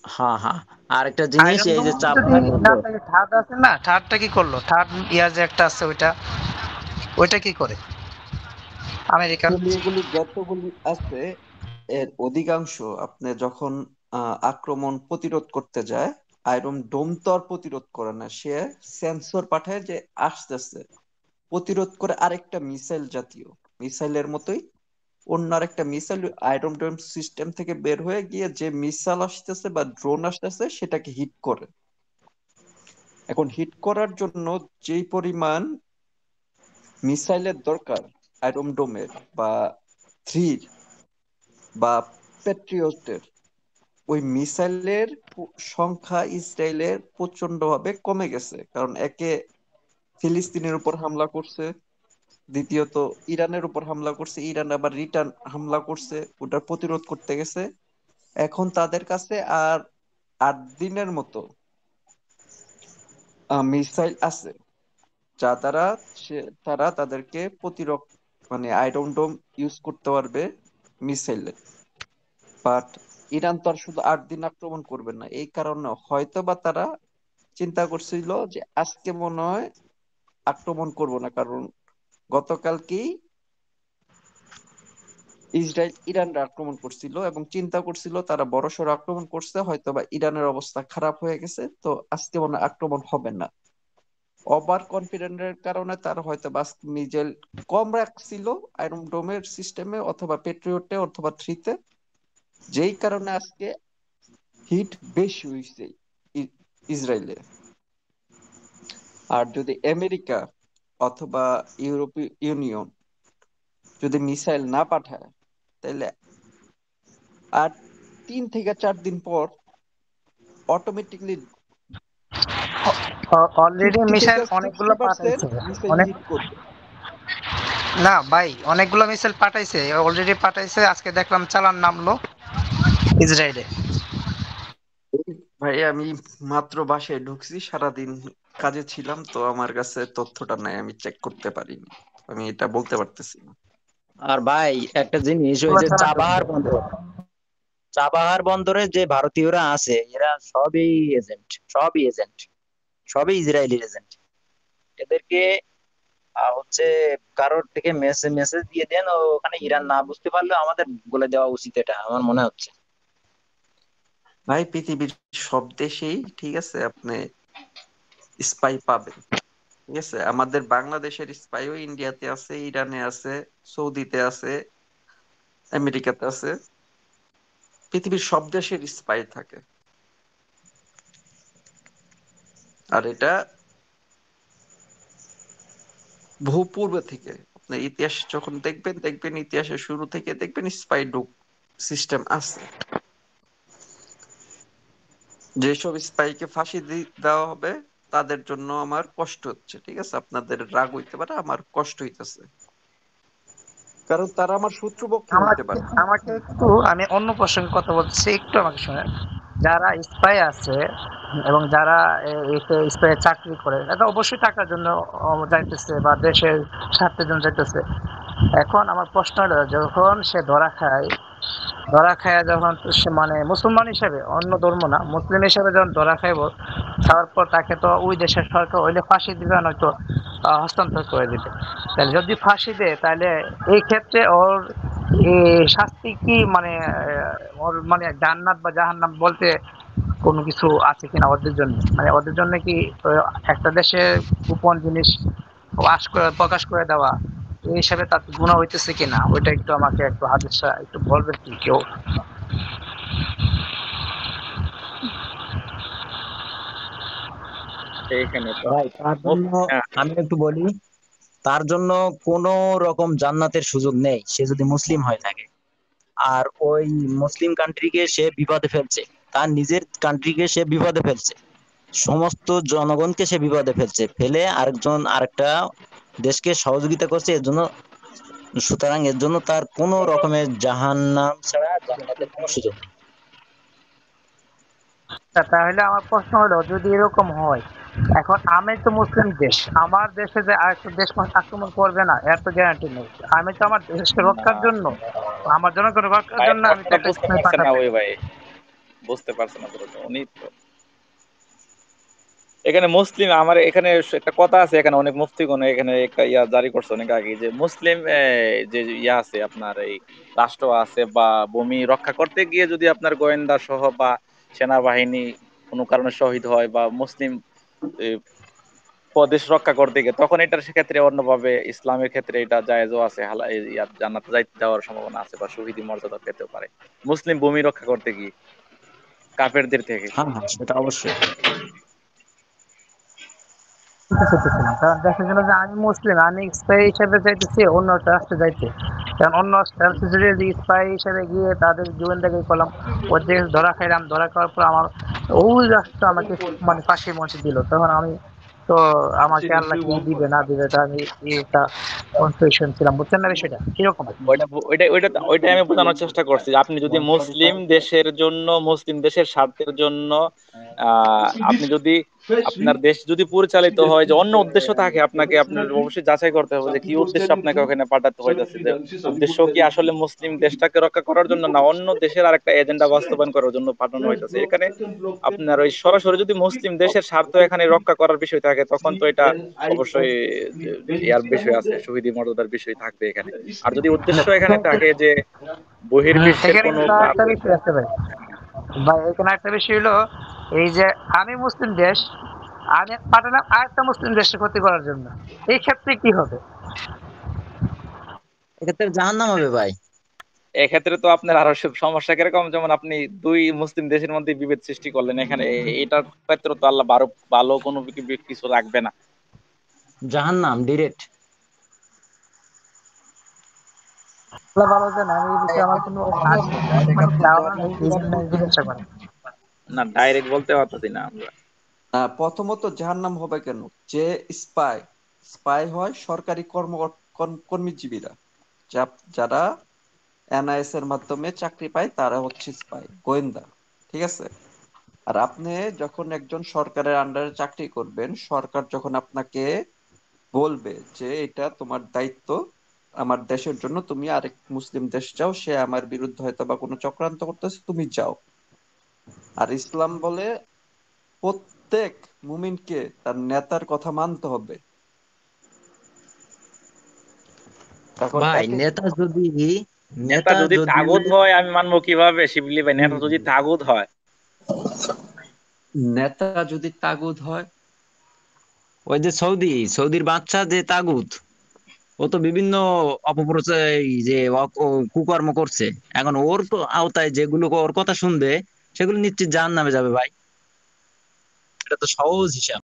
হ্যাঁ হ্যাঁ। আর একটা জিনিস,
আয়রন
এই
ডোম
যে চাপ
যদি
থাকে
না
তো,
থাকে, থার্ড আছে না, থার্ডটা কি করলো? থার্ড ইয়ার যে একটা আছে, ওইটা কি করে আমেরিকান?
আসলে এগুলি যতগুলি আছে এর অধিকাংশ আপনি যখন আক্রমণ প্রতিরোধ করতে যায়, আয়রন ডোম তো আর প্রতিরোধ করে না, সে সেন্সর পাঠায় যে আসতেছে, প্রতিরোধ করে আরেকটা মিসাইল জাতীয়, মিসাইলের মতোই অন্য আরেকটা মিসাইল আয়রন ডোম সিস্টেম থেকে বের হয়ে গিয়ে যে মিসাইল আসতেছে বা ড্রোন আসতেছে সেটাকে হিট করে। এখন হিট করার জন্য যেই পরিমাণ মিসাইলের দরকার আয়রন ডোমের বা থ্রির বা প্যাট্রিয়টের, ওই মিসাইলের সংখ্যা ইসরায়েলের প্রচন্ড ভাবে কমে গেছে, কারণ একে ফিলিস্তিনের উপর হামলা করছে, দ্বিতীয়ত ইরানের উপর হামলা করছে, ইরান আবার রিটার্ন হামলা করছে, ওটার প্রতিরোধ করতে গেছে। এখন তাদের কাছে আর 8 দিনের মতো মিসাইল আছে, যা দ্বারা তারা তাদেরকে প্রতিরোধ, মানে আয়রন ডোম ইউজ করতে পারবে মিসাইলে। বাট ইরান তো আর শুধু 8 দিন আক্রমণ করবে না, এই কারণে হয়তো বা তারা চিন্তা করছিল যে আজকে মনে হয় আক্রমণ করব না, কারণ গতকালকেই ইসরায়েল ইরানরা আক্রমণ করছিল এবং চিন্তা করছিল তারা বড়সড় আক্রমণ করছে, হয়তো বা ইরানের অবস্থা খারাপ হয়ে গেছে, তো আজকে মনে হয় আক্রমণ হবে না। ওভার কনফিডেন্টের কারণে তারা হয়তো বা মিসাইল কম রাখছিল আয়রন ডোমের সিস্টেমে অথবা পেট্রিয়টে অথবা থ্রিতে, যেই কারণে আজকে হিট বেশি হয়েছে ইসরায়েলে। আর যদি আমেরিকা অথবা ইউরোপীয় ইউনিয়ন যদি মিসাইল না পাঠায়, তাহলে আর 3 থেকে 4 দিন পর অটোমেটিকলি
অলরেডি
50 থেকে
মিসাইল অনেকগুলো
60%
পাঠাইছে।
মিসাইল
অনেক,
হিট করবে।
না ভাই, অনেকগুলো মিসাইল পাঠাইছে, অলরেডি পাঠাইছে। আজকে দেখলাম চালান নামলো ইসরায়েলে।
ভাই আমি মাত্র বাসায় ঢুকছি, সারাদিন কাজে ছিলাম, তো আমার কাছে তথ্যটা নাই, আমি চেক করতে পারিনি, আমি এটা বলতে পারতেছি না।
আর ভাই একটা জিনিস, ওই যে চাবাহার বন্দরে যে ভারতীয়রা আছে এরা সবই এজেন্ট, সবই এজেন্ট, সবই ইসরায়েলি এজেন্ট। এদেরকে হচ্ছে কারোর থেকে মেসেজ মেসেজ দিয়ে দেন, ও ওখানে ইরান না বুঝতে পারলেও আমাদের বলে দেওয়া উচিত, এটা আমার মনে হচ্ছে।
ভাই পৃথিবীর সব দেশেই ঠিক আছে আপনি স্পাই পাবেন, ঠিক আছে। আমাদের বাংলাদেশের স্পাইও ইন্ডিয়াতে আছে, ইরানে আছে, সৌদিতে আছে, আমেরিকাতে আছে। পৃথিবীর সব দেশের স্পাই থাকে। আর এটা বহু পূর্বে থেকে, আপনি ইতিহাস যখন দেখবেন দেখবেন ইতিহাসের শুরু থেকে দেখবেন স্পাই সিস্টেম আছে। যেসব স্পাইকে ফাঁসি দেওয়া হবে তাদের জন্য আমার কষ্ট হচ্ছে, ঠিক আছে। আপনাদের রাগ হইতে পারে, আমার কষ্ট হইতেছে, কারণ তারা আমার শত্রুপক্ষ হইতে
আমাকে
পারে।
আমাকে একটু, আমি অন্য প্রসঙ্গে কথা বলছি, একটু আমাকে শুনেন। যারা স্পাই আছে এবং যারা স্পাই চাকরি করে, এটা অবশ্যই টাকার জন্য যাইতেছে বা দেশের স্বার্থের জন্য যাইতেছে। এখন আমার প্রশ্ন হলো, যখন সে ধরা খায় যখন সে মানে মুসলমান হিসেবে, অন্য ধর্ম না, মুসলিম হিসেবে যখন ধরা খাইব, খাওয়ার পর তাকে তো ওই দেশের সরকার হইলে ফাঁসি দিবে, নয়তো হস্তান্তর করে দিবে। তাহলে যদি ফাঁসি দেয়, তাহলে এই ক্ষেত্রে ওর শাস্তি কি, মানে ওর মানে জান্নাত বা জাহান্নাম বলতে কোনো কিছু আছে কিনা ওদের জন্য? মানে ওদের জন্য কি একটা দেশের গোপন জিনিস প্রকাশ করে দেওয়া এই হিসাবে তার গুনাহ হইতেছে কিনা, ওইটা একটু আমাকে একটু হাদিস একটু বলবেন কি কেউ?
সেইখানে তো
ভাই তার জন্য
হ্যাঁ,
আমি একটু বলি, তার জন্য কোনো রকম জান্নাতের সুযোগ নেই সে যদি মুসলিম হয়ে থাকে। আর ওই মুসলিম কান্ট্রিকে সে বিপদে ফেলছে, তার নিজের কান্ট্রিকে সে বিপদে ফেলছে, সমস্ত জনগণকে সে বিপদে ফেলছে, ফেলে আরেকটা দেশকে সহযোগিতা করছে এর জন্য। সুতরাং এর জন্য তার কোনো রকমের জাহান্নাম ছাড়া জান্নাতের কোনো সুযোগ নেই।
তাহলে আমার প্রশ্ন হলো, যদি এরকম হয়, এখন আমি তো মুসলিম দেশ, আমার দেশে যে আরেকটা দেশ আক্রমণ করবে না এর তো গ্যারান্টি নেই। আমি তো আমার দেশকে
না
রক্ষার জন্য, আমার জনগণের রক্ষার
ভাই,
জন্য আমি তো
কথাটা
একটা
বুঝতে
স্পাই
পারছেন না
পাঠাতে
ওই
পারি।
ভাই, বুঝতে পারছেন না পুরোটা উনি তো। এখানে মুসলিম, আমার এখানে একটা কথা আছে, এখানে অনেক মুফতিগণ এখানে একটা ইয়া জারি করছে অনেক আগে, যে মুসলিম যে ইয়া আছে আপনার, এই রাষ্ট্র আছে বা ভূমি রক্ষা করতে গিয়ে যদি আপনার গোয়েন্দা সহ বা সেনাবাহিনী কোনো কারণে শহীদ হয়, বা মুসলিম আহ, দেশ রক্ষা করতে গিয়ে, তখন এটার সেক্ষেত্রে অন্যভাবে ইসলামের ক্ষেত্রে এটা জায়েজও আছে, জান্নাতে যাইতে যাওয়ার সম্ভাবনা আছে বা শহীদি মর্যাদা পেতেও পারে মুসলিম ভূমি রক্ষা করতে গিয়ে কাফেরদের থেকে।
হ্যাঁ হ্যাঁ, সেটা অবশ্যই।
দিতে চাইতেছিলাম, কারণ দেখা গেল যে আমি মুসলিম, আমি স্পাই হিসেবে যাইতেছি অন্য একটা রাষ্ট্রে যাইতে। কারণ অন্য রাষ্ট্রে যদি স্পাই হিসেবে গিয়ে তাদের গোয়েন্দাগিরি করলাম, ওদের ধরা খাইলাম, ধরা খাওয়ার পর আমার ওই রাষ্ট্র আমাকে মানে ফাঁসির মঞ্চে দিল, তখন আমি তো, আমাকে আল্লাহ কি দিবে না দিবে, তা আমি একটা কনফিউশন ছিলাম, বুঝছেন না বিষয়টা কিরকম আর কি?
ওইটা আমি বোঝানোর চেষ্টা করছি যে আপনি যদি মুসলিম দেশের জন্য, মুসলিম দেশের স্বার্থের জন্য আপনি যদি, আপনার দেশ যদি পরিচালিত হয় যে অন্য উদ্দেশ্য থাকে, আপনাকে আপনার অবশ্যই যাচাই করতে হবে যে কি উদ্দেশ্য আপনাকে ওখানে পাঠাতে হইতেছে, যে উদ্দেশ্য কি আসলে মুসলিম দেশটাকে রক্ষা করার জন্য, না অন্য দেশের আরেকটা এজেন্ডা বাস্তবায়ন করার জন্য পাঠানো হইতেছে এখানে। আপনার ওই সরাসরি যদি মুসলিম দেশের স্বার্থ এখানে রক্ষা করার বিষয় থাকে, তখন তো এটা অবশ্যই ইয়ার বিষয় আছে, শহীদি মর্যাদার বিষয় থাকবে এখানে। আর যদি উদ্দেশ্য এখানে থাকে যে বহির্বিশ্বের
এখানে
কোনো
কিন্তু একটা বিষয় আছে ভাই, এখানে একটা বিষয় হলো, এই যে আমি মুসলিম দেশ, আমি পাঠালাম আরেকটা মুসলিম দেশকে ক্ষতি করার জন্য, এই ক্ষেত্রে কি হবে?
এক্ষেত্রে জাহান্নাম হবে ভাই।
এক্ষেত্রে তো আপনার আরো সব সমস্যা কিরকম, যেমন আপনি দুই মুসলিম দেশের মধ্যে বিভেদ সৃষ্টি করলেন, এখানে এটার ক্ষেত্রে তো আল্লাহ ভালো কোনো কিছু রাখবে না।
জাহান্নাম ডিরেক্ট।
আল্লাহ ভালো জানে, আমি এই বিষয়ে আমার কোনো মানে ধারণা নেই, এই জন্য আমি জিজ্ঞাসা করা।
না, ডাইরেক্ট বলতে পারতেছি না আমরা।
প্রথমত জাহান্নাম হবে কেন? যে স্পাই স্পাই হয় সরকারি কর্মজীবীরা, যারা এনআইএস এর মাধ্যমে চাকরি পায় তারা হচ্ছে স্পাই, গোয়েন্দা, ঠিক আছে। আর আপনি যখন একজন সরকারের আন্ডারে চাকরি করবেন, সরকার যখন আপনাকে বলবে যে এটা তোমার দায়িত্ব, আমার দেশের জন্য তুমি আরেক মুসলিম দেশ যাও, সে আমার বিরুদ্ধে হয়তো বা কোনো চক্রান্ত করতেছে, তুমি যাও। আর ইসলাম বলে প্রত্যেক মুমিনকে তার নেতার কথা মানতে হবে। এখন
ভাই
এক এক
নেতা যদি
নেতা
নেতা
যদি
যদি
তাগুত হয় আমি মানবো কিভাবে শিবলি ভাই? নেতা যদি
হুম,
তাগুত হয়,
নেতা যদি তাগুত হয়,
ওই যে সৌদির বাদশা যে তাগুত, ও তো বিভিন্ন অপপ্রচার এই যে কুকর্ম করছে। এখন ওর তো আওতায় যেগুলো ওর কথা শুনবে সেগুলো নিশ্চিত জাহান্নামে যাবে ভাই। এটা তো সহজ হিসাব।